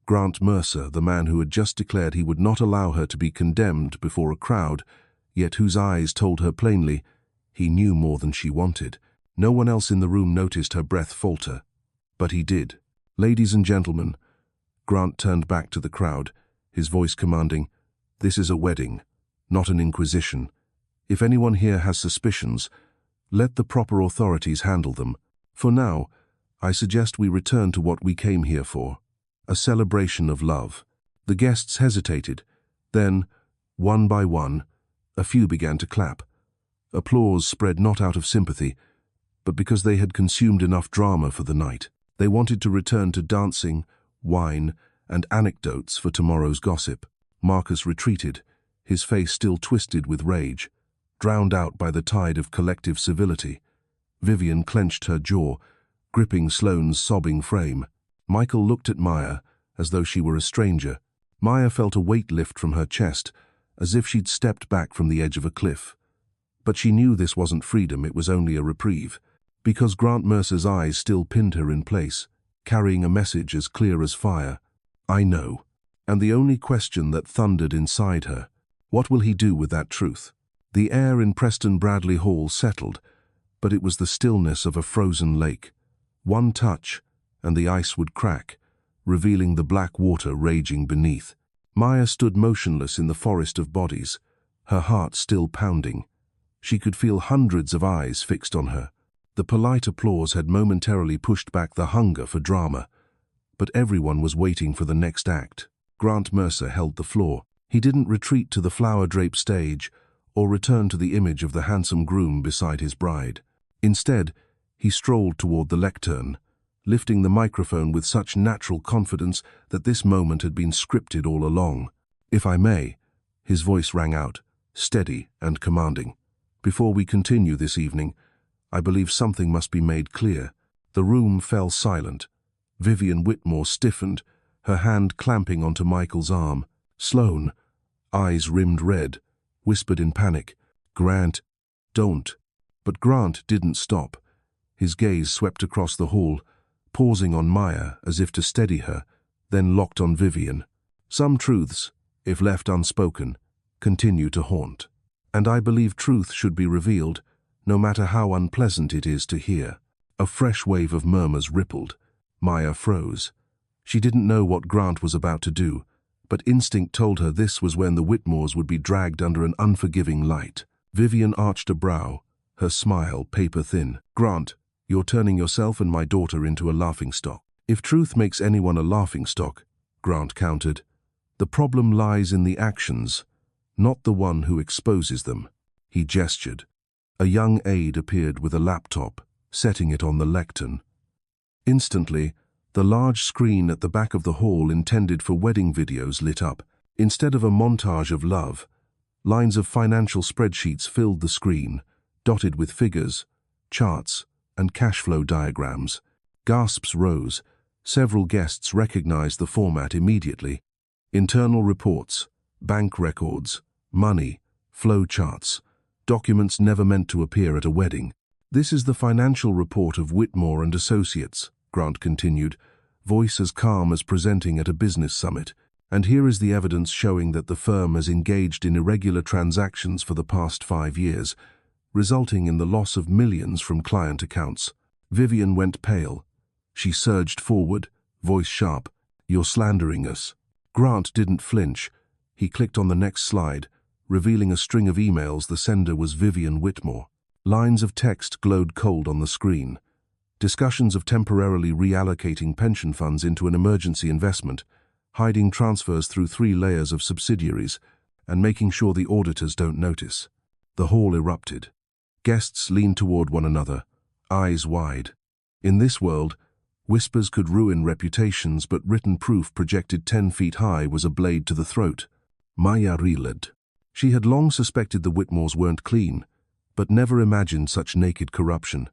Grant Mercer, the man who had just declared he would not allow her to be condemned before a crowd, yet whose eyes told her plainly he knew more than she wanted. No one else in the room noticed her breath falter, but he did. "Ladies and gentlemen," Grant turned back to the crowd, his voice commanding, "this is a wedding, not an inquisition. If anyone here has suspicions, let the proper authorities handle them. For now, I suggest we return to what we came here for, a celebration of love." The guests hesitated. Then, one by one, a few began to clap. Applause spread not out of sympathy, but because they had consumed enough drama for the night. They wanted to return to dancing, wine, and anecdotes for tomorrow's gossip. Marcus retreated, his face still twisted with rage, drowned out by the tide of collective civility. Vivian clenched her jaw, gripping Sloane's sobbing frame. Michael looked at Maya as though she were a stranger. Maya felt a weight lift from her chest, as if she'd stepped back from the edge of a cliff. But she knew this wasn't freedom, it was only a reprieve, because Grant Mercer's eyes still pinned her in place, carrying a message as clear as fire. "I know." And the only question that thundered inside her, what will he do with that truth? The air in Preston Bradley Hall settled, but it was the stillness of a frozen lake. One touch, and the ice would crack, revealing the black water raging beneath. Maya stood motionless in the forest of bodies, her heart still pounding. She could feel hundreds of eyes fixed on her. The polite applause had momentarily pushed back the hunger for drama, but everyone was waiting for the next act. Grant Mercer held the floor. He didn't retreat to the flower-draped stage or return to the image of the handsome groom beside his bride. Instead, he strolled toward the lectern, lifting the microphone with such natural confidence that this moment had been scripted all along. "If I may," his voice rang out, steady and commanding. "Before we continue this evening, I believe something must be made clear." The room fell silent. Vivian Whitmore stiffened, her hand clamping onto Michael's arm. Sloane, eyes rimmed red, whispered in panic, "Grant, don't." But Grant didn't stop. His gaze swept across the hall, pausing on Maya as if to steady her, then locked on Vivian. "Some truths, if left unspoken, continue to haunt. And I believe truth should be revealed, no matter how unpleasant it is to hear." A fresh wave of murmurs rippled. Maya froze. She didn't know what Grant was about to do, but instinct told her this was when the Whitmores would be dragged under an unforgiving light. Vivian arched a brow, her smile paper-thin. "Grant, you're turning yourself and my daughter into a laughingstock." "If truth makes anyone a laughingstock," Grant countered, "the problem lies in the actions, not the one who exposes them." He gestured. A young aide appeared with a laptop, setting it on the lectern. Instantly, the large screen at the back of the hall intended for wedding videos lit up. Instead of a montage of love, lines of financial spreadsheets filled the screen, dotted with figures, charts, and cash flow diagrams. Gasps rose. Several guests recognized the format immediately. Internal reports, bank records, money, flow charts, documents never meant to appear at a wedding. "This is the financial report of Whitmore and Associates," Grant continued, voice as calm as presenting at a business summit. "And here is the evidence showing that the firm has engaged in irregular transactions for the past 5 years, resulting in the loss of millions from client accounts." Vivian went pale. She surged forward, voice sharp, "You're slandering us." Grant didn't flinch. He clicked on the next slide, revealing a string of emails. The sender was Vivian Whitmore. Lines of text glowed cold on the screen. Discussions of temporarily reallocating pension funds into an emergency investment, hiding transfers through 3 layers of subsidiaries, and making sure the auditors don't notice. The hall erupted. Guests leaned toward one another, eyes wide. In this world, whispers could ruin reputations, but written proof projected 10 feet high was a blade to the throat. Maya reeled. She had long suspected the Whitmores weren't clean, but never imagined such naked corruption.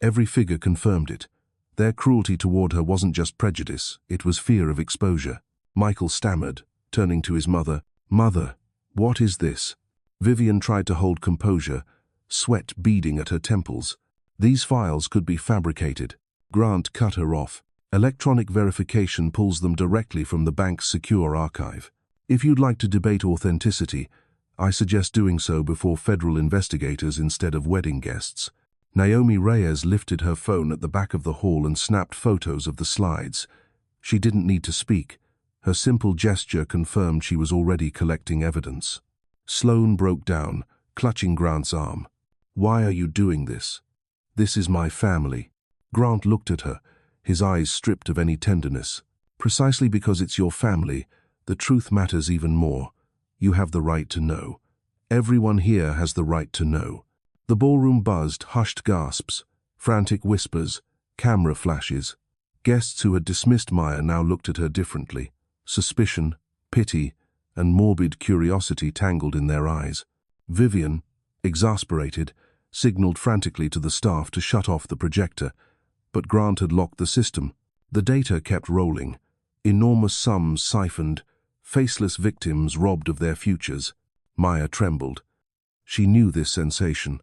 Every figure confirmed it. Their cruelty toward her wasn't just prejudice, it was fear of exposure. Michael stammered, turning to his mother. "Mother, what is this?" Vivian tried to hold composure, sweat beading at her temples. "These files could be fabricated." Grant cut her off. Electronic verification pulls them directly from the bank's secure archive. If you'd like to debate authenticity, I suggest doing so before federal investigators instead of wedding guests. Naomi Reyes lifted her phone at the back of the hall and snapped photos of the slides. She didn't need to speak. Her simple gesture confirmed she was already collecting evidence. Sloane broke down, clutching Grant's arm. "Why are you doing this? This is my family." Grant looked at her, his eyes stripped of any tenderness. "Precisely because it's your family, the truth matters even more. You have the right to know. Everyone here has the right to know." The ballroom buzzed, hushed gasps, frantic whispers, camera flashes. Guests who had dismissed Maya now looked at her differently. Suspicion, pity, and morbid curiosity tangled in their eyes. Vivian, exasperated, signaled frantically to the staff to shut off the projector, but Grant had locked the system. The data kept rolling. Enormous sums siphoned, faceless victims robbed of their futures. Maya trembled. She knew this sensation.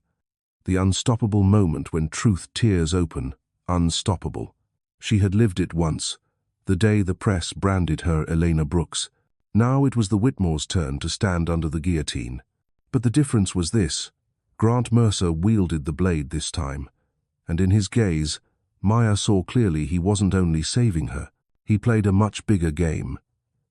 The unstoppable moment when truth tears open, unstoppable. She had lived it once, the day the press branded her Elena Brooks. Now it was the Whitmores' turn to stand under the guillotine. But the difference was this: Grant Mercer wielded the blade this time, and in his gaze, Maya saw clearly he wasn't only saving her, he played a much bigger game.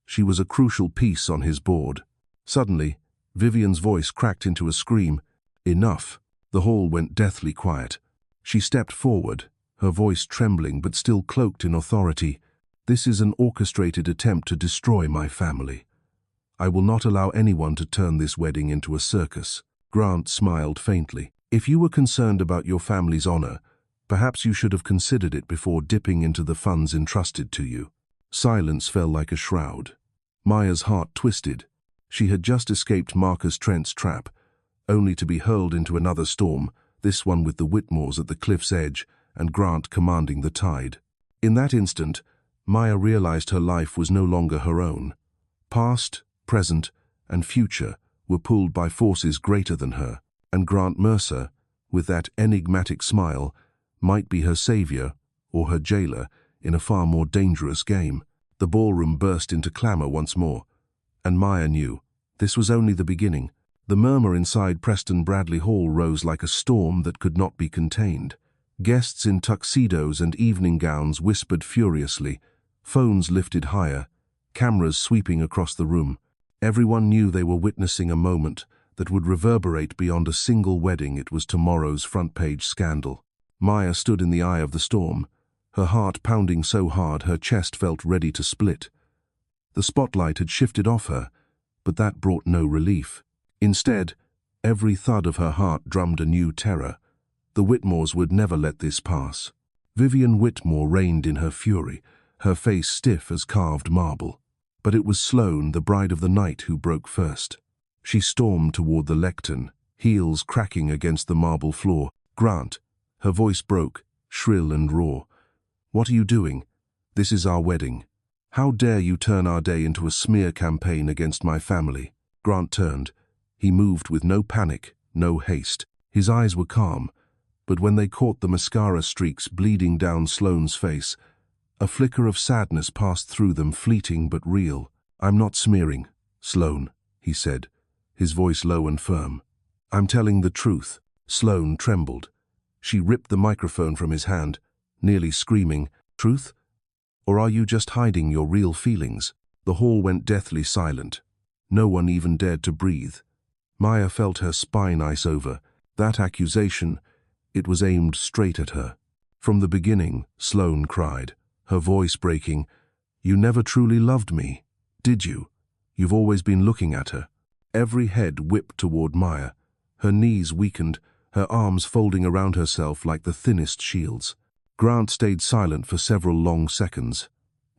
She was a crucial piece on his board. Suddenly, Vivian's voice cracked into a scream. "Enough." The hall went deathly quiet. She stepped forward, her voice trembling but still cloaked in authority. "This is an orchestrated attempt to destroy my family. I will not allow anyone to turn this wedding into a circus." Grant smiled faintly. "If you were concerned about your family's honor, perhaps you should have considered it before dipping into the funds entrusted to you." Silence fell like a shroud. Maya's heart twisted. She had just escaped Marcus Trent's trap, only to be hurled into another storm, this one with the Whitmores at the cliff's edge and Grant commanding the tide. In that instant, Maya realized her life was no longer her own. Past, present, and future were pulled by forces greater than her, and Grant Mercer, with that enigmatic smile, might be her savior or her jailer in a far more dangerous game. The ballroom burst into clamor once more, and Maya knew this was only the beginning. The murmur inside Preston Bradley Hall rose like a storm that could not be contained. Guests in tuxedos and evening gowns whispered furiously, phones lifted higher, cameras sweeping across the room. Everyone knew they were witnessing a moment that would reverberate beyond a single wedding. It was tomorrow's front-page scandal. Maya stood in the eye of the storm, her heart pounding so hard her chest felt ready to split. The spotlight had shifted off her, but that brought no relief. Instead, every thud of her heart drummed a new terror. The Whitmores would never let this pass. Vivian Whitmore reigned in her fury, her face stiff as carved marble. But it was Sloane, the bride of the night, who broke first. She stormed toward the lectern, heels cracking against the marble floor. "Grant," her voice broke, shrill and raw. "What are you doing? This is our wedding. How dare you turn our day into a smear campaign against my family?" Grant turned. He moved with no panic, no haste. His eyes were calm, but when they caught the mascara streaks bleeding down Sloane's face, a flicker of sadness passed through them, fleeting but real. "I'm not smearing, Sloane," he said, his voice low and firm. "I'm telling the truth." Sloane trembled. She ripped the microphone from his hand, nearly screaming, "Truth? Or are you just hiding your real feelings?" The hall went deathly silent. No one even dared to breathe. Maya felt her spine ice over. That accusation, it was aimed straight at her. "From the beginning," Sloane cried, her voice breaking, "you never truly loved me, did you? You've always been looking at her." Every head whipped toward Maya. Her knees weakened, her arms folding around herself like the thinnest shields. Grant stayed silent for several long seconds.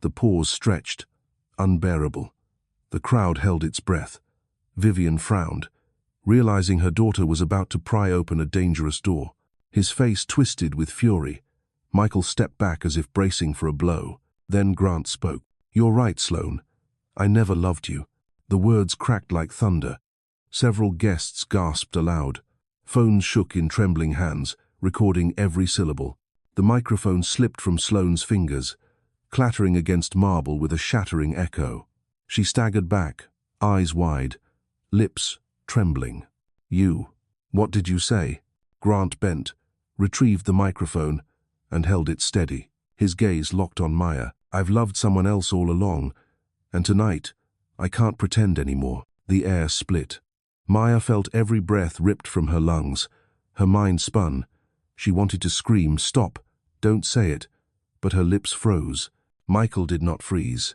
The pause stretched, unbearable. The crowd held its breath. Vivian frowned, realizing her daughter was about to pry open a dangerous door. His face twisted with fury. Michael stepped back as if bracing for a blow. Then Grant spoke. "You're right, Sloane. I never loved you." The words cracked like thunder. Several guests gasped aloud. Phones shook in trembling hands, recording every syllable. The microphone slipped from Sloane's fingers. clattering against marble with a shattering echo. She staggered back, eyes wide, lips trembling. "You, what did you say?" Grant bent, retrieved the microphone, and held it steady. His gaze locked on Maya. "I've loved someone else all along, and tonight, I can't pretend anymore." The air split. Maya felt every breath ripped from her lungs. Her mind spun. She wanted to scream, "Stop, don't say it," but her lips froze. Michael did not freeze.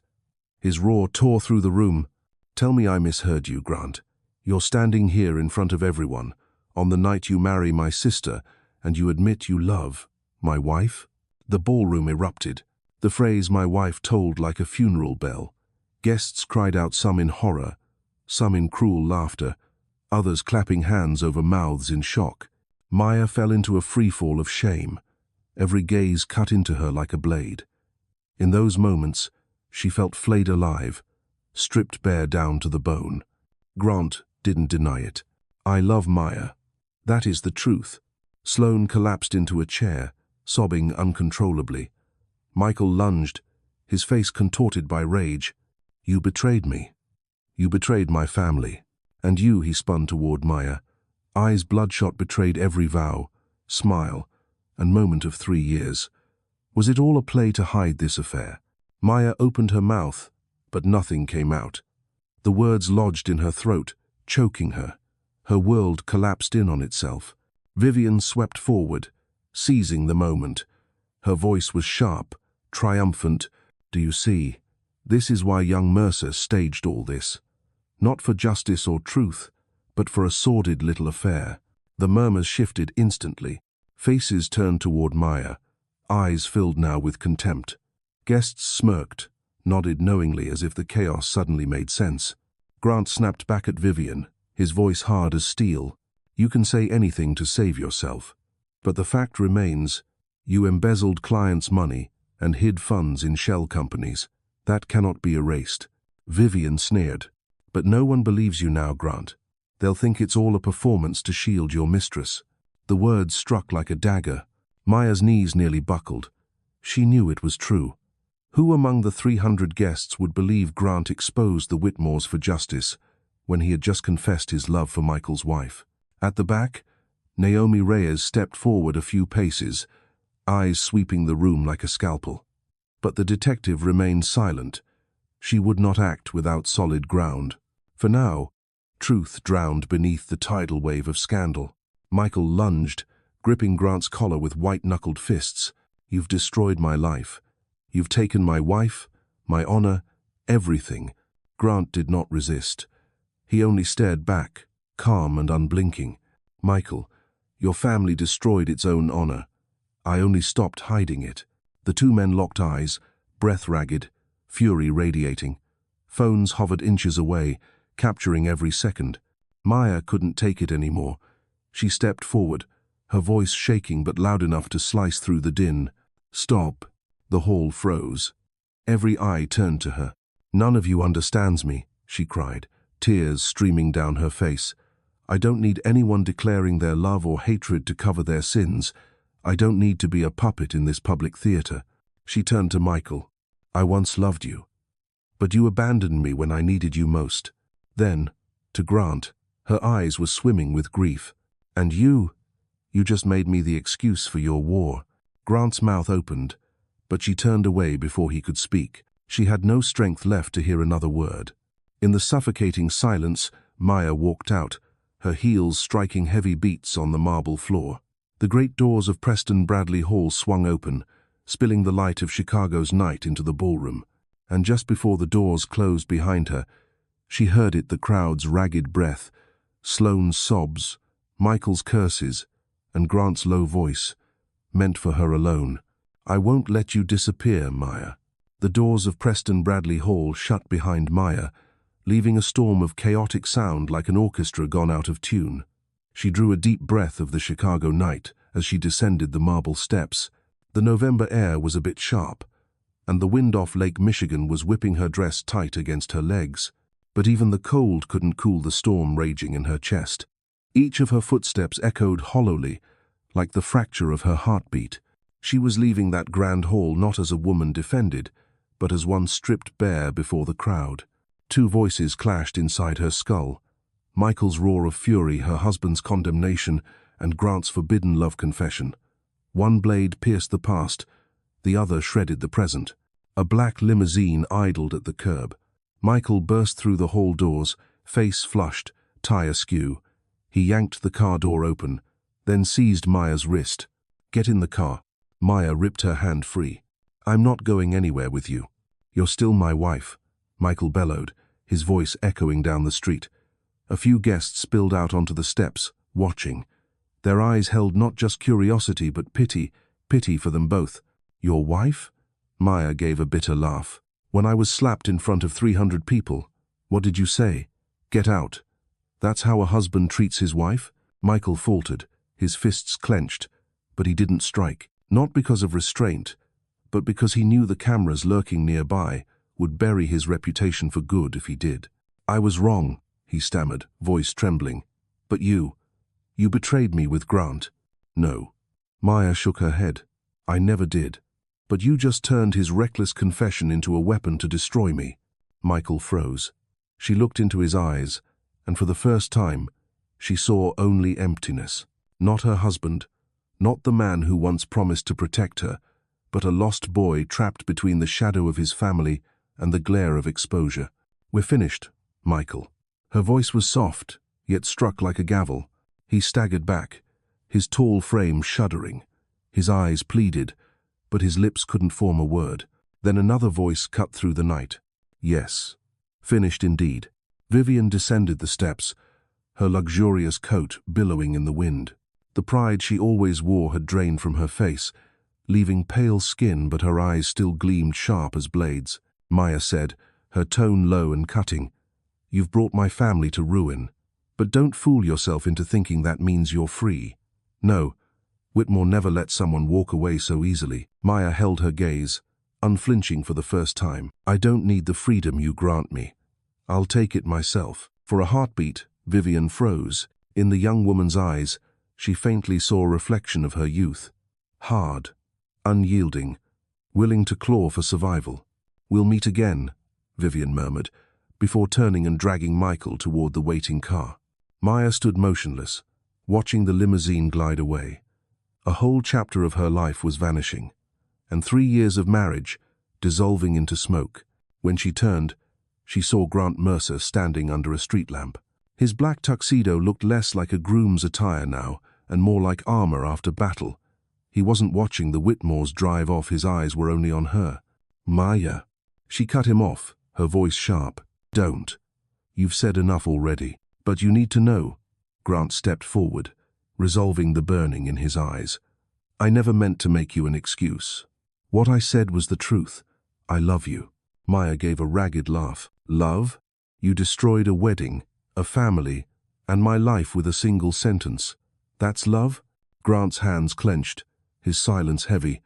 His roar tore through the room. "Tell me I misheard you, Grant. You're standing here in front of everyone, on the night you marry my sister, and you admit you love my wife?" The ballroom erupted. The phrase "my wife" tolled like a funeral bell. Guests cried out, some in horror, some in cruel laughter, others clapping hands over mouths in shock. Maya fell into a freefall of shame. Every gaze cut into her like a blade. In those moments, she felt flayed alive, stripped bare down to the bone. Grant didn't deny it. "I love Maya. That is the truth." Sloane collapsed into a chair, sobbing uncontrollably. Michael lunged, his face contorted by rage. "You betrayed me. You betrayed my family. And you," he spun toward Maya. Eyes bloodshot betrayed every vow, smile, and moment of 3 years. Was it all a play to hide this affair? Maya opened her mouth, but nothing came out. The words lodged in her throat, choking her. Her world collapsed in on itself. Vivian swept forward, seizing the moment. Her voice was sharp, triumphant. "Do you see? This is why young Mercer staged all this. Not for justice or truth, but for a sordid little affair." The murmurs shifted instantly. Faces turned toward Maya, eyes filled now with contempt. Guests smirked, nodded knowingly as if the chaos suddenly made sense. Grant snapped back at Vivian, his voice hard as steel. "You can say anything to save yourself. But the fact remains, you embezzled clients' money and hid funds in shell companies. That cannot be erased." Vivian sneered. "But no one believes you now, Grant. They'll think it's all a performance to shield your mistress." The words struck like a dagger. Maya's knees nearly buckled. She knew it was true. Who among the 300 guests would believe Grant exposed the Whitmores for justice when he had just confessed his love for Michael's wife? At the back, Naomi Reyes stepped forward a few paces, eyes sweeping the room like a scalpel. But the detective remained silent. She would not act without solid ground. For now, truth drowned beneath the tidal wave of scandal. Michael lunged, gripping Grant's collar with white-knuckled fists. "You've destroyed my life. You've taken my wife, my honor, everything." Grant did not resist. He only stared back, calm and unblinking. "Michael, your family destroyed its own honor. I only stopped hiding it." The two men locked eyes, breath ragged, fury radiating. Phones hovered inches away, capturing every second. Maya couldn't take it anymore. She stepped forward, her voice shaking but loud enough to slice through the din. "Stop." The hall froze. Every eye turned to her. "None of you understands me," she cried, tears streaming down her face. "I don't need anyone declaring their love or hatred to cover their sins. I don't need to be a puppet in this public theater." She turned to Michael. "I once loved you, but you abandoned me when I needed you most." Then, to Grant, her eyes were swimming with grief. "And you just made me the excuse for your war." Grant's mouth opened, but she turned away before he could speak. She had no strength left to hear another word. In the suffocating silence, Maya walked out, her heels striking heavy beats on the marble floor. The great doors of Preston Bradley Hall swung open, spilling the light of Chicago's night into the ballroom. And just before the doors closed behind her, she heard it, the crowd's ragged breath, Sloane's sobs, Michael's curses, and Grant's low voice, meant for her alone. "I won't let you disappear, Maya." The doors of Preston Bradley Hall shut behind Maya, leaving a storm of chaotic sound like an orchestra gone out of tune. She drew a deep breath of the Chicago night as she descended the marble steps. The November air was a bit sharp, and the wind off Lake Michigan was whipping her dress tight against her legs. But even the cold couldn't cool the storm raging in her chest. Each of her footsteps echoed hollowly, like the fracture of her heartbeat. She was leaving that grand hall not as a woman defended, but as one stripped bare before the crowd. Two voices clashed inside her skull. Michael's roar of fury, her husband's condemnation, and Grant's forbidden love confession. One blade pierced the past, the other shredded the present. A black limousine idled at the curb. Michael burst through the hall doors, face flushed, tie askew. He yanked the car door open, then seized Maya's wrist. "Get in the car." Maya ripped her hand free. "I'm not going anywhere with you. You're still my wife," Michael bellowed, his voice echoing down the street. A few guests spilled out onto the steps, watching. Their eyes held not just curiosity but pity for them both. "Your wife?" Maya gave a bitter laugh. "When I was slapped in front of 300 people, what did you say? Get out. That's how a husband treats his wife?" Michael faltered, his fists clenched, but he didn't strike. Not because of restraint, but because he knew the cameras lurking nearby would bury his reputation for good if he did. "I was wrong," he stammered, voice trembling. "But you betrayed me with Grant." "No." Maya shook her head. "I never did. But you just turned his reckless confession into a weapon to destroy me." Michael froze. She looked into his eyes, and for the first time, she saw only emptiness. Not her husband, not the man who once promised to protect her, but a lost boy trapped between the shadow of his family and the glare of exposure. "We're finished, Michael." Her voice was soft, yet struck like a gavel. He staggered back, his tall frame shuddering. His eyes pleaded, but his lips couldn't form a word. Then another voice cut through the night. "Yes, finished indeed." Vivian descended the steps, her luxurious coat billowing in the wind. The pride she always wore had drained from her face, leaving pale skin, but her eyes still gleamed sharp as blades. Maya said, her tone low and cutting, "You've brought my family to ruin. But don't fool yourself into thinking that means you're free. No, Whitmore never let someone walk away so easily." Maya held her gaze, unflinching for the first time. "I don't need the freedom you grant me. I'll take it myself." For a heartbeat, Vivian froze. In the young woman's eyes, she faintly saw a reflection of her youth. Hard, unyielding, willing to claw for survival. "We'll meet again," Vivian murmured, before turning and dragging Michael toward the waiting car. Maya stood motionless, watching the limousine glide away. A whole chapter of her life was vanishing, and 3 years of marriage dissolving into smoke. When she turned, she saw Grant Mercer standing under a street lamp. His black tuxedo looked less like a groom's attire now, and more like armor after battle. He wasn't watching the Whitmores drive off, his eyes were only on her. "Maya." She cut him off, her voice sharp. "Don't. You've said enough already. But you need to know." Grant stepped forward, resolving the burning in his eyes. "I never meant to make you an excuse. What I said was the truth. I love you." Maya gave a ragged laugh. "Love? You destroyed a wedding, a family, and my life with a single sentence. That's love?" Grant's hands clenched, his silence heavy,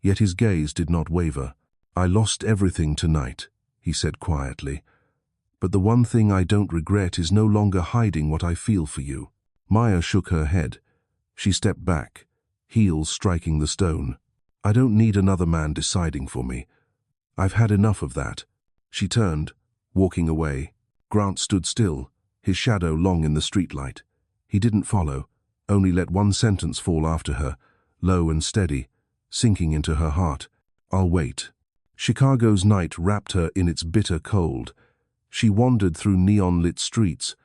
yet his gaze did not waver. "I lost everything tonight," he said quietly. "But the one thing I don't regret is no longer hiding what I feel for you." Maya shook her head. She stepped back, heels striking the stone. "I don't need another man deciding for me. I've had enough of that." She turned, walking away. Grant stood still, his shadow long in the streetlight. He didn't follow, only let one sentence fall after her, low and steady, sinking into her heart. "I'll wait." Chicago's night wrapped her in its bitter cold. She wandered through neon-lit streets,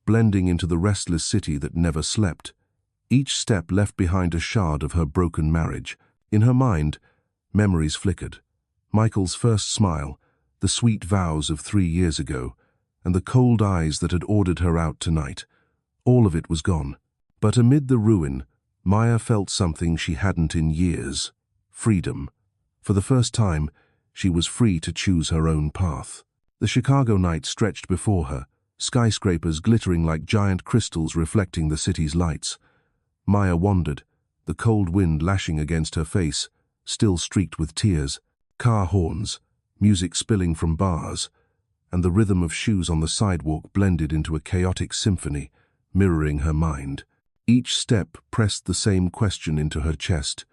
blending into the restless city that never slept. Each step left behind a shard of her broken marriage. In her mind, memories flickered. Michael's first smile, the sweet vows of 3 years ago, and the cold eyes that had ordered her out tonight. All of it was gone. But amid the ruin, Maya felt something she hadn't in years. Freedom. For the first time, she was free to choose her own path. The Chicago night stretched before her, skyscrapers glittering like giant crystals reflecting the city's lights. Maya wandered, the cold wind lashing against her face, still streaked with tears. Car horns, music spilling from bars, and the rhythm of shoes on the sidewalk blended into a chaotic symphony, mirroring her mind. Each step pressed the same question into her chest.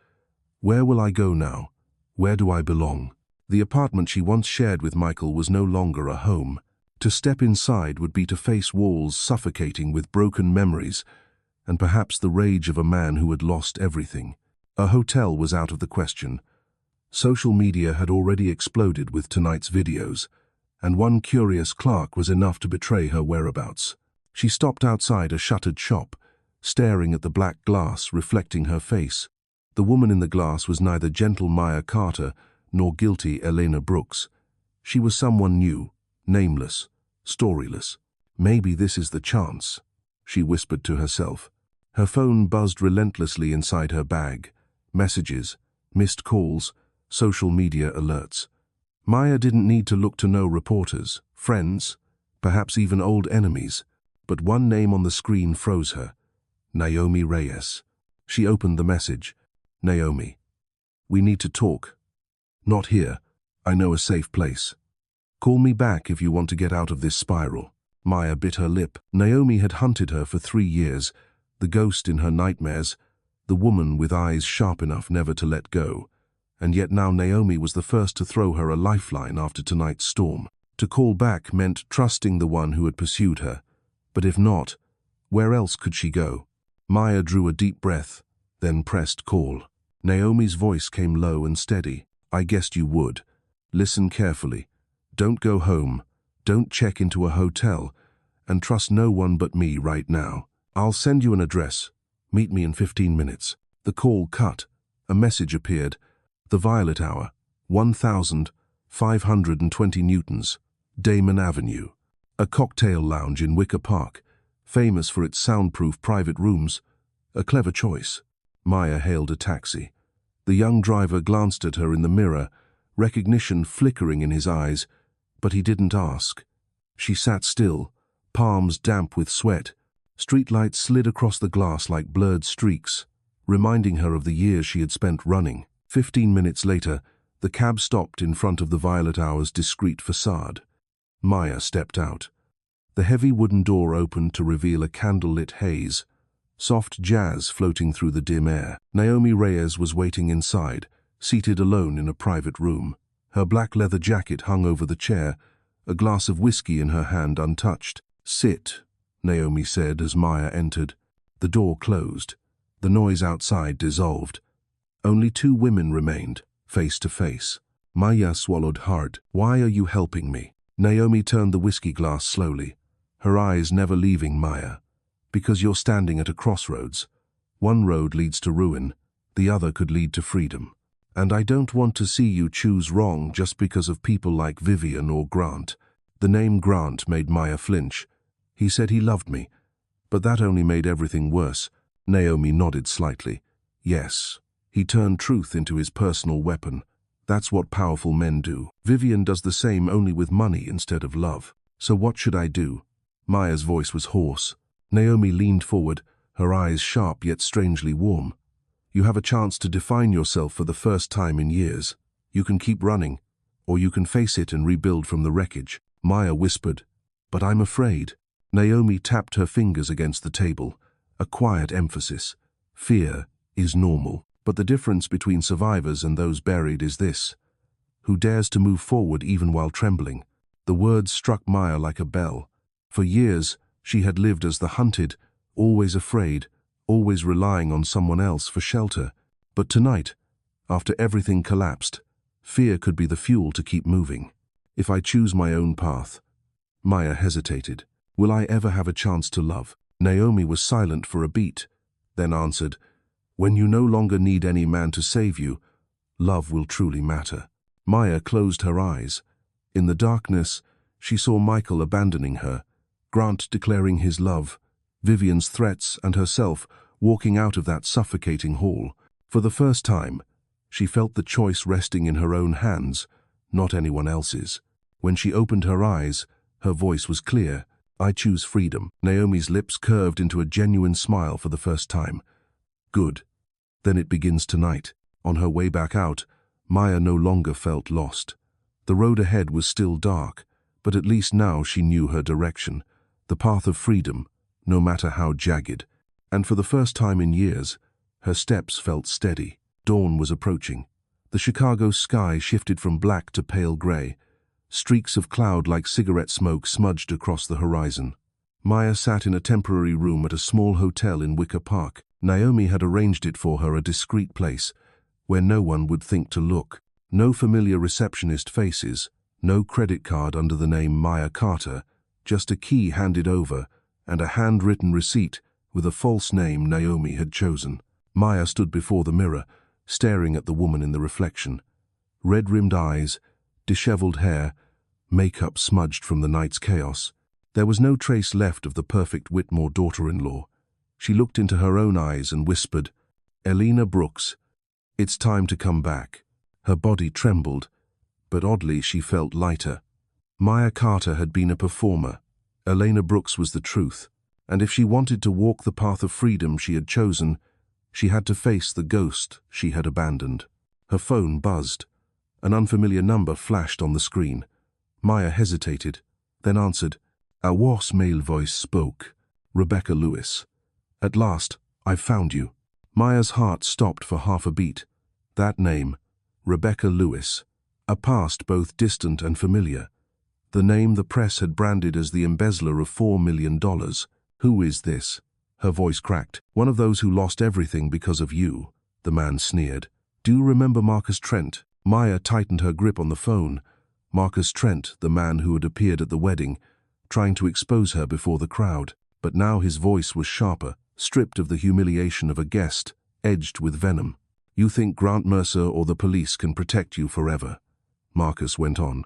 Where will I go now? Where do I belong? The apartment she once shared with Michael was no longer a home. To step inside would be to face walls suffocating with broken memories and perhaps the rage of a man who had lost everything. A hotel was out of the question. Social media had already exploded with tonight's videos, and one curious clerk was enough to betray her whereabouts. She stopped outside a shuttered shop, staring at the black glass reflecting her face. The woman in the glass was neither gentle Maya Carter nor guilty Elena Brooks. She was someone new, nameless, storyless. Maybe this is the chance, she whispered to herself. Her phone buzzed relentlessly inside her bag. Messages, missed calls, social media alerts. Maya didn't need to look to know reporters, friends, perhaps even old enemies, but one name on the screen froze her. Naomi Reyes. She opened the message. Naomi, we need to talk. Not here. I know a safe place. Call me back if you want to get out of this spiral. Maya bit her lip. Naomi had hunted her for 3 years, the ghost in her nightmares, the woman with eyes sharp enough never to let go. And yet now Naomi was the first to throw her a lifeline after tonight's storm. To call back meant trusting the one who had pursued her. But if not, where else could she go? Maya drew a deep breath, then pressed call. Naomi's voice came low and steady. I guessed you would. Listen carefully. Don't go home. Don't check into a hotel. And trust no one but me right now. I'll send you an address. Meet me in 15 minutes. The call cut. A message appeared. The Violet Hour, 1,520 newtons, Damon Avenue. A cocktail lounge in Wicker Park, famous for its soundproof private rooms. A clever choice. Maya hailed a taxi. The young driver glanced at her in the mirror, recognition flickering in his eyes, but he didn't ask. She sat still, palms damp with sweat. Streetlights slid across the glass like blurred streaks, reminding her of the years she had spent running. 15 minutes later, the cab stopped in front of the Violet Hour's discreet facade. Maya stepped out. The heavy wooden door opened to reveal a candlelit haze, soft jazz floating through the dim air. Naomi Reyes was waiting inside, seated alone in a private room. Her black leather jacket hung over the chair, a glass of whiskey in her hand untouched. Sit, Naomi said as Maya entered. The door closed. The noise outside dissolved. Only 2 women remained, face to face. Maya swallowed hard. Why are you helping me? Naomi turned the whiskey glass slowly, her eyes never leaving Maya. Because you're standing at a crossroads. One road leads to ruin, the other could lead to freedom. And I don't want to see you choose wrong just because of people like Vivian or Grant. The name Grant made Maya flinch. He said he loved me, but that only made everything worse. Naomi nodded slightly. Yes, he turned truth into his personal weapon. That's what powerful men do. Vivian does the same, only with money instead of love. So what should I do? Maya's voice was hoarse. Naomi leaned forward, her eyes sharp yet strangely warm. You have a chance to define yourself for the first time in years. You can keep running, or you can face it and rebuild from the wreckage. Maya whispered, but I'm afraid. Naomi tapped her fingers against the table, a quiet emphasis. Fear is normal, but the difference between survivors and those buried is this. Who dares to move forward even while trembling? The words struck Maya like a bell. For years, she had lived as the hunted, always afraid, always relying on someone else for shelter. But tonight, after everything collapsed, fear could be the fuel to keep moving. If I choose my own path. Maya hesitated. Will I ever have a chance to love? Naomi was silent for a beat, then answered, when you no longer need any man to save you, love will truly matter. Maya closed her eyes. In the darkness, she saw Michael abandoning her, Grant declaring his love, Vivian's threats and herself walking out of that suffocating hall. For the first time, she felt the choice resting in her own hands, not anyone else's. When she opened her eyes, her voice was clear. I choose freedom. Naomi's lips curved into a genuine smile for the first time. Good. Then it begins tonight. On her way back out, Maya no longer felt lost. The road ahead was still dark, but at least now she knew her direction, the path of freedom, no matter how jagged. And for the first time in years, her steps felt steady. Dawn was approaching, The Chicago sky shifted from black to pale gray. Streaks of cloud like cigarette smoke smudged across the horizon. Maya sat in a temporary room at a small hotel in Wicker Park. Naomi had arranged it for her, a discreet place, where no one would think to look. No familiar receptionist faces, no credit card under the name Maya Carter, just a key handed over and a handwritten receipt with a false name Naomi had chosen. Maya stood before the mirror, staring at the woman in the reflection. Red-rimmed eyes, disheveled hair, makeup smudged from the night's chaos. There was no trace left of the perfect Whitmore daughter-in-law. She looked into her own eyes and whispered, "Elena Brooks, it's time to come back." Her body trembled, but oddly she felt lighter. Maya Carter had been a performer. Elena Brooks was the truth, and if she wanted to walk the path of freedom she had chosen, she had to face the ghost she had abandoned. Her phone buzzed. An unfamiliar number flashed on the screen. Maya hesitated, then answered. A hoarse male voice spoke. "Rebecca Lewis. At last, I've found you." Maya's heart stopped for half a beat. That name, Rebecca Lewis, a past both distant and familiar. The name the press had branded as the embezzler of $4 million. "Who is this?" Her voice cracked. "One of those who lost everything because of you," the man sneered. "Do you remember Marcus Trent?" Maya tightened her grip on the phone. Marcus Trent, the man who had appeared at the wedding, trying to expose her before the crowd. But now his voice was sharper, stripped of the humiliation of a guest, edged with venom. "You think Grant Mercer or the police can protect you forever," Marcus went on.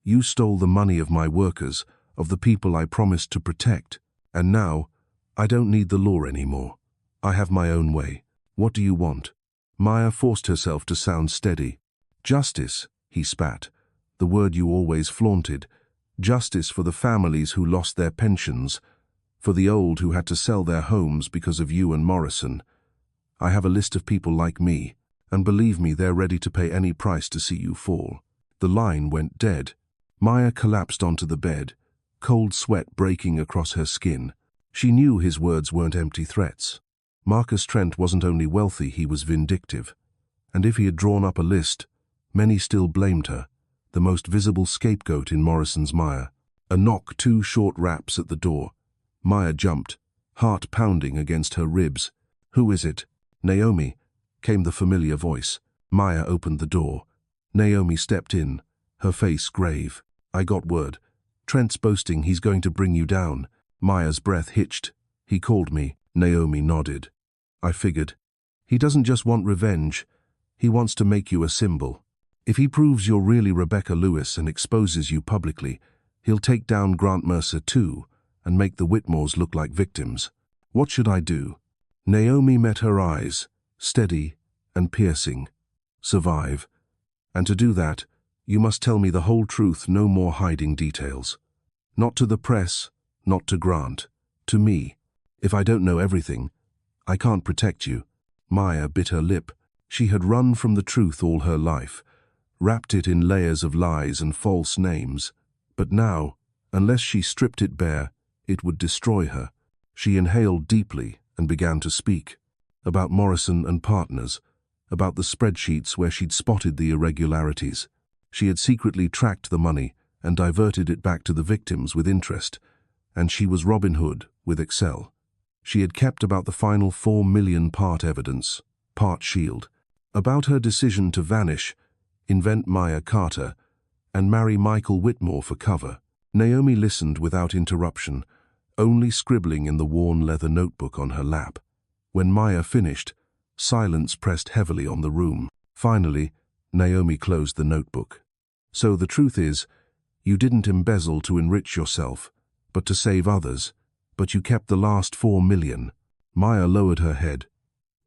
"You stole the money of my workers, of the people I promised to protect, and now, I don't need the law anymore. I have my own way. What do you want?" Maya forced herself to sound steady. "Justice," he spat, "the word you always flaunted. Justice for the families who lost their pensions, for the old who had to sell their homes because of you and Morrison. I have a list of people like me, and believe me, they're ready to pay any price to see you fall." The line went dead. Maya collapsed onto the bed, cold sweat breaking across her skin. She knew his words weren't empty threats. Marcus Trent wasn't only wealthy, he was vindictive. And if he had drawn up a list, many still blamed her, the most visible scapegoat in Morrison's mire. A knock, 2 short raps at the door. Maya jumped, heart pounding against her ribs. "Who is it?" "Naomi," came the familiar voice. Maya opened the door. Naomi stepped in, her face grave. "I got word. Trent's boasting he's going to bring you down." Maya's breath hitched. "He called me." Naomi nodded. "I figured. He doesn't just want revenge. He wants to make you a symbol. If he proves you're really Rebecca Lewis and exposes you publicly, he'll take down Grant Mercer too and make the Whitmores look like victims. What should I do?" Naomi met her eyes, steady and piercing. "Survive. And to do that, you must tell me the whole truth, no more hiding details. Not to the press, not to Grant, to me. If I don't know everything, I can't protect you." Maya bit her lip. She had run from the truth all her life, wrapped it in layers of lies and false names. But now, unless she stripped it bare, it would destroy her. She inhaled deeply and began to speak. About Morrison and partners, about the spreadsheets where she'd spotted the irregularities. She had secretly tracked the money and diverted it back to the victims with interest, and she was Robin Hood with Excel. She had kept about the final 4 million part evidence, part shield. About her decision to vanish, invent Maya Carter, and marry Michael Whitmore for cover. Naomi listened without interruption, only scribbling in the worn leather notebook on her lap. When Maya finished, silence pressed heavily on the room. Finally, Naomi closed the notebook. "So the truth is, you didn't embezzle to enrich yourself, but to save others, but you kept the last 4 million. Maya lowered her head.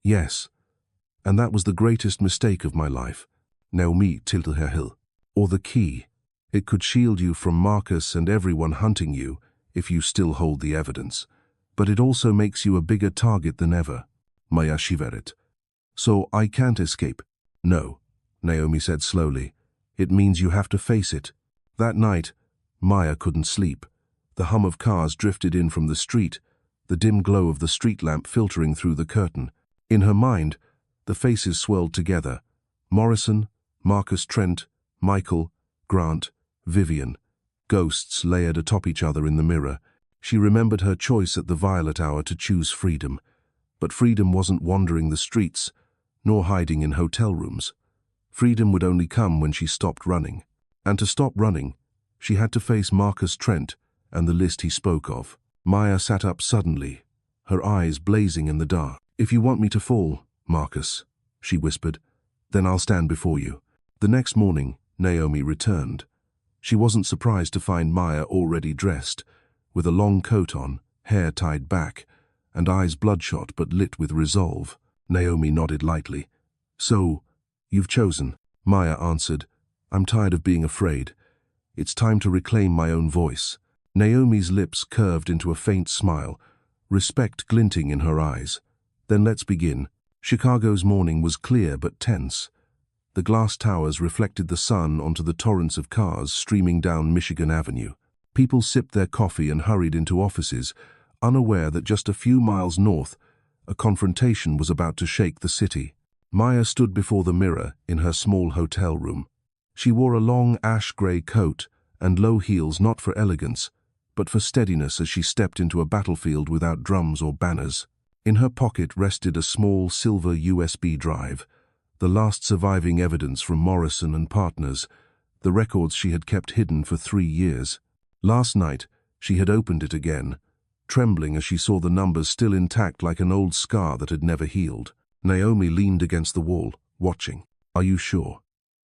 "Yes, and that was the greatest mistake of my life." Naomi tilted her head. "Or the key. It could shield you from Marcus and everyone hunting you if you still hold the evidence. But it also makes you a bigger target than ever." Maya shivered. "So I can't escape?" "No," Naomi said slowly. "It means you have to face it." That night, Maya couldn't sleep. The hum of cars drifted in from the street, the dim glow of the street lamp filtering through the curtain. In her mind, the faces swirled together. Morrison, Marcus Trent, Michael, Grant, Vivian. Ghosts layered atop each other in the mirror. She remembered her choice at the violet hour to choose freedom. But freedom wasn't wandering the streets, nor hiding in hotel rooms. Freedom would only come when she stopped running. And to stop running, she had to face Marcus Trent and the list he spoke of. Maya sat up suddenly, her eyes blazing in the dark. "If you want me to fall, Marcus," she whispered, "then I'll stand before you." The next morning, Naomi returned. She wasn't surprised to find Maya already dressed, with a long coat on, hair tied back, and eyes bloodshot but lit with resolve. Naomi nodded lightly. "So, you've chosen," Maya answered. "I'm tired of being afraid. It's time to reclaim my own voice." Naomi's lips curved into a faint smile, respect glinting in her eyes. "Then let's begin." Chicago's morning was clear but tense. The glass towers reflected the sun onto the torrents of cars streaming down Michigan Avenue. People sipped their coffee and hurried into offices, unaware that just a few miles north, a confrontation was about to shake the city. Maya stood before the mirror in her small hotel room. She wore a long ash-gray coat and low heels, not for elegance, but for steadiness as she stepped into a battlefield without drums or banners. In her pocket rested a small silver USB drive, the last surviving evidence from Morrison and Partners, the records she had kept hidden for 3 years. Last night, she had opened it again, trembling as she saw the numbers still intact like an old scar that had never healed. Naomi leaned against the wall, watching. "Are you sure?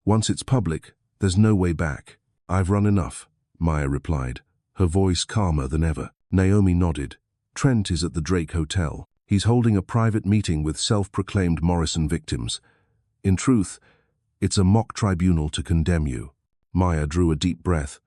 Once it's public, there's no way back." "I've run enough," Maya replied, her voice calmer than ever. Naomi nodded. "Trent is at the Drake Hotel. He's holding a private meeting with self-proclaimed Morrison victims. In truth, it's a mock tribunal to condemn you." Maya drew a deep breath.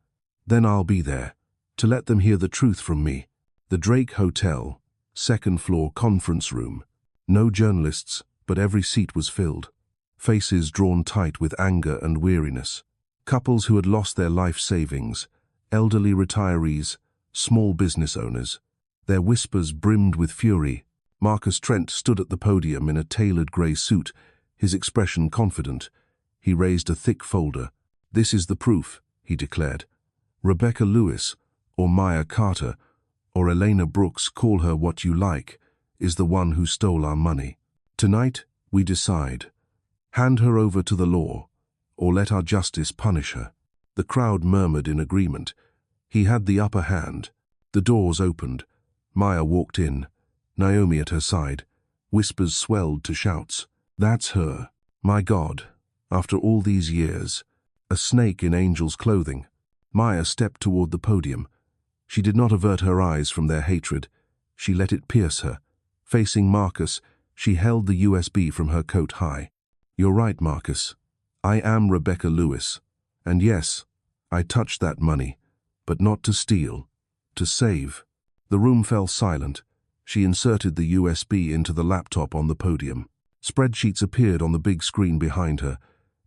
"Then I'll be there, to let them hear the truth from me." The Drake Hotel, second-floor conference room. No journalists, but every seat was filled. Faces drawn tight with anger and weariness. Couples who had lost their life savings, elderly retirees, small business owners. Their whispers brimmed with fury. Marcus Trent stood at the podium in a tailored grey suit, his expression confident. He raised a thick folder. "This is the proof," he declared. "Rebecca Lewis, or Maya Carter, or Elena Brooks, call her what you like, is the one who stole our money. Tonight, we decide. Hand her over to the law, or let our justice punish her." The crowd murmured in agreement. He had the upper hand. The doors opened. Maya walked in, Naomi at her side. Whispers swelled to shouts. "That's her. My God, after all these years. A snake in angel's clothing." Maya stepped toward the podium. She did not avert her eyes from their hatred. She let it pierce her. Facing Marcus, she held the USB from her coat high. "You're right, Marcus. I am Rebecca Lewis. And yes, I touched that money, but not to steal, to save." The room fell silent. She inserted the USB into the laptop on the podium. Spreadsheets appeared on the big screen behind her.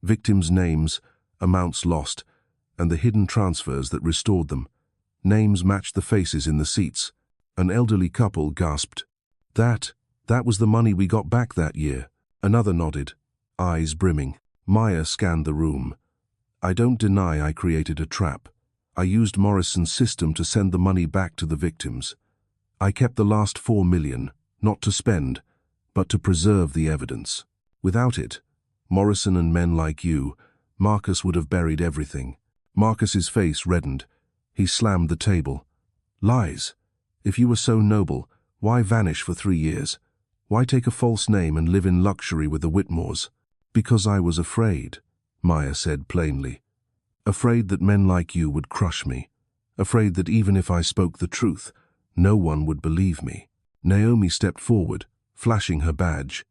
Victims' names, amounts lost, and the hidden transfers that restored them. Names matched the faces in the seats. An elderly couple gasped. That was the money we got back that year." Another nodded, eyes brimming. Maya scanned the room. "I don't deny I created a trap. I used Morrison's system to send the money back to the victims. I kept the last 4 million, not to spend, but to preserve the evidence. Without it, Morrison and men like you, Marcus would have buried everything." Marcus's face reddened. He slammed the table. "Lies. If you were so noble, why vanish for 3 years? Why take a false name and live in luxury with the Whitmores?" "Because I was afraid," Maya said plainly. "Afraid that men like you would crush me. Afraid that even if I spoke the truth, no one would believe me." Naomi stepped forward, flashing her badge.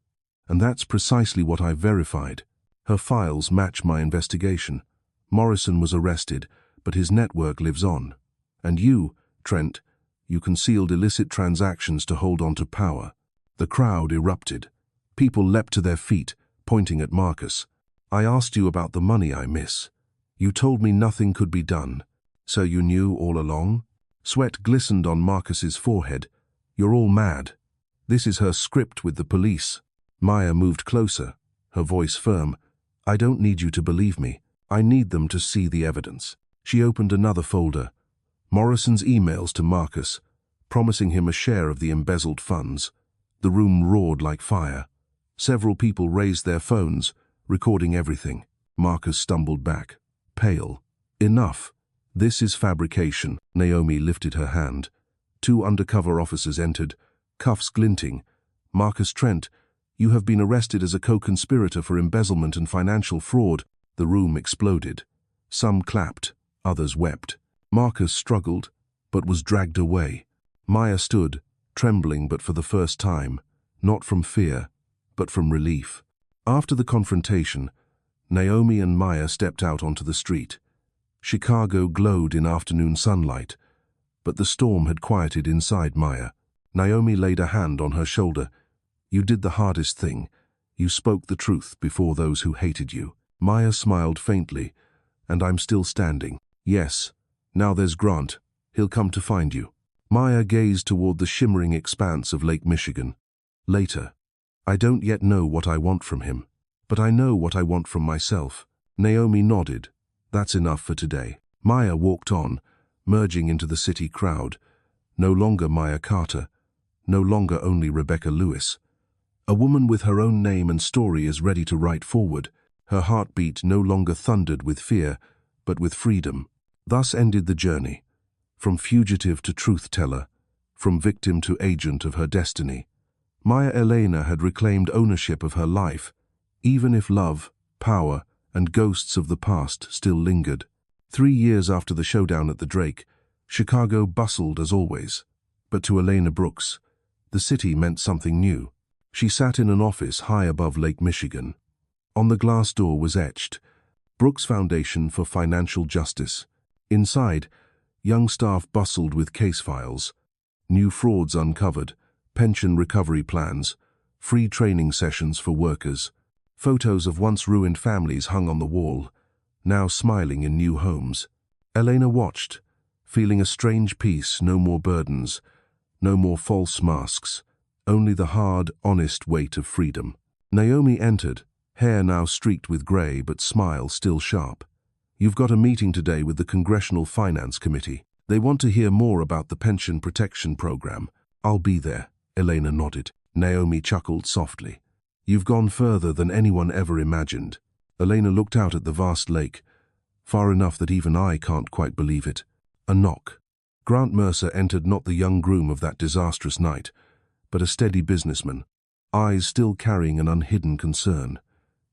"And that's precisely what I verified. Her files match my investigation. Morrison was arrested, but his network lives on. And you, Trent, you concealed illicit transactions to hold on to power." The crowd erupted. People leapt to their feet, pointing at Marcus. "I asked you about the money I miss. You told me nothing could be done. So you knew all along?" Sweat glistened on Marcus's forehead. "You're all mad. This is her script with the police." Maya moved closer, her voice firm. I don't need you to believe me. I need them to see the evidence. She opened another folder. Morrison's emails to Marcus, promising him a share of the embezzled funds. The room roared like fire. Several people raised their phones, recording everything. Marcus stumbled back, pale. Enough. This is fabrication. Naomi lifted her hand. 2 undercover officers entered, cuffs glinting. Marcus Trent, you have been arrested as a co-conspirator for embezzlement and financial fraud. The room exploded. Some clapped, others wept. Marcus struggled, but was dragged away. Maya stood, trembling but for the first time, not from fear, but from relief. After the confrontation, Naomi and Maya stepped out onto the street. Chicago glowed in afternoon sunlight, but the storm had quieted inside Maya. Naomi laid a hand on her shoulder. You did the hardest thing. You spoke the truth before those who hated you. Maya smiled faintly. And I'm still standing. Yes. Now there's Grant. He'll come to find you. Maya gazed toward the shimmering expanse of Lake Michigan. Later. I don't yet know what I want from him, but I know what I want from myself. Naomi nodded. That's enough for today. Maya walked on, merging into the city crowd. No longer Maya Carter. No longer only Rebecca Lewis. A woman with her own name and story is ready to write forward. Her heartbeat no longer thundered with fear, but with freedom. Thus ended the journey. From fugitive to truth-teller, from victim to agent of her destiny. Maya Elena had reclaimed ownership of her life, even if love, power, and ghosts of the past still lingered. 3 years after the showdown at the Drake, Chicago bustled as always. But to Elena Brooks, the city meant something new. She sat in an office high above Lake Michigan. On the glass door was etched, Brooks Foundation for Financial Justice. Inside, young staff bustled with case files, new frauds uncovered, pension recovery plans, free training sessions for workers. Photos of once ruined families hung on the wall, now smiling in new homes. Elena watched, feeling a strange peace, no more burdens, no more false masks, only the hard, honest weight of freedom. Naomi entered, hair now streaked with gray but smile still sharp. You've got a meeting today with the Congressional Finance Committee. They want to hear more about the pension protection program. I'll be there. Elena nodded. Naomi chuckled softly. You've gone further than anyone ever imagined. Elena looked out at the vast lake, far enough that even I can't quite believe it. A knock. Grant Mercer entered, not the young groom of that disastrous night, but a steady businessman, eyes still carrying an unhidden concern.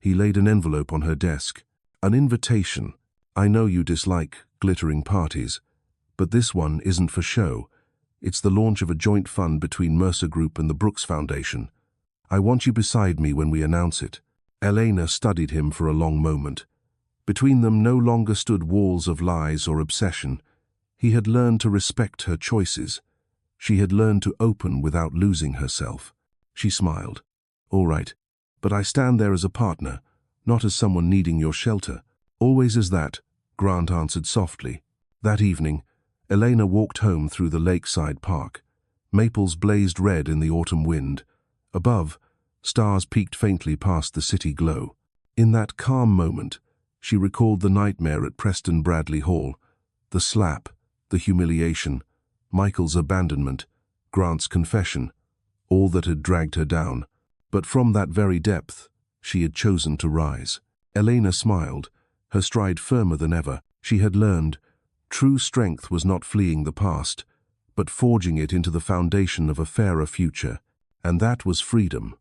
He laid an envelope on her desk. An invitation. I know you dislike glittering parties, but this one isn't for show. It's the launch of a joint fund between Mercer Group and the Brooks Foundation. I want you beside me when we announce it. Elena studied him for a long moment. Between them no longer stood walls of lies or obsession. He had learned to respect her choices. She had learned to open without losing herself. She smiled. All right, but I stand there as a partner, not as someone needing your shelter. Always as that, Grant answered softly. That evening, Elena walked home through the lakeside park. Maples blazed red in the autumn wind. Above, stars peeked faintly past the city glow. In that calm moment, she recalled the nightmare at Preston Bradley Hall, the slap, the humiliation, Michael's abandonment, Grant's confession, all that had dragged her down. But from that very depth, she had chosen to rise. Elena smiled, her stride firmer than ever. She had learned, true strength was not fleeing the past, but forging it into the foundation of a fairer future. And that was freedom.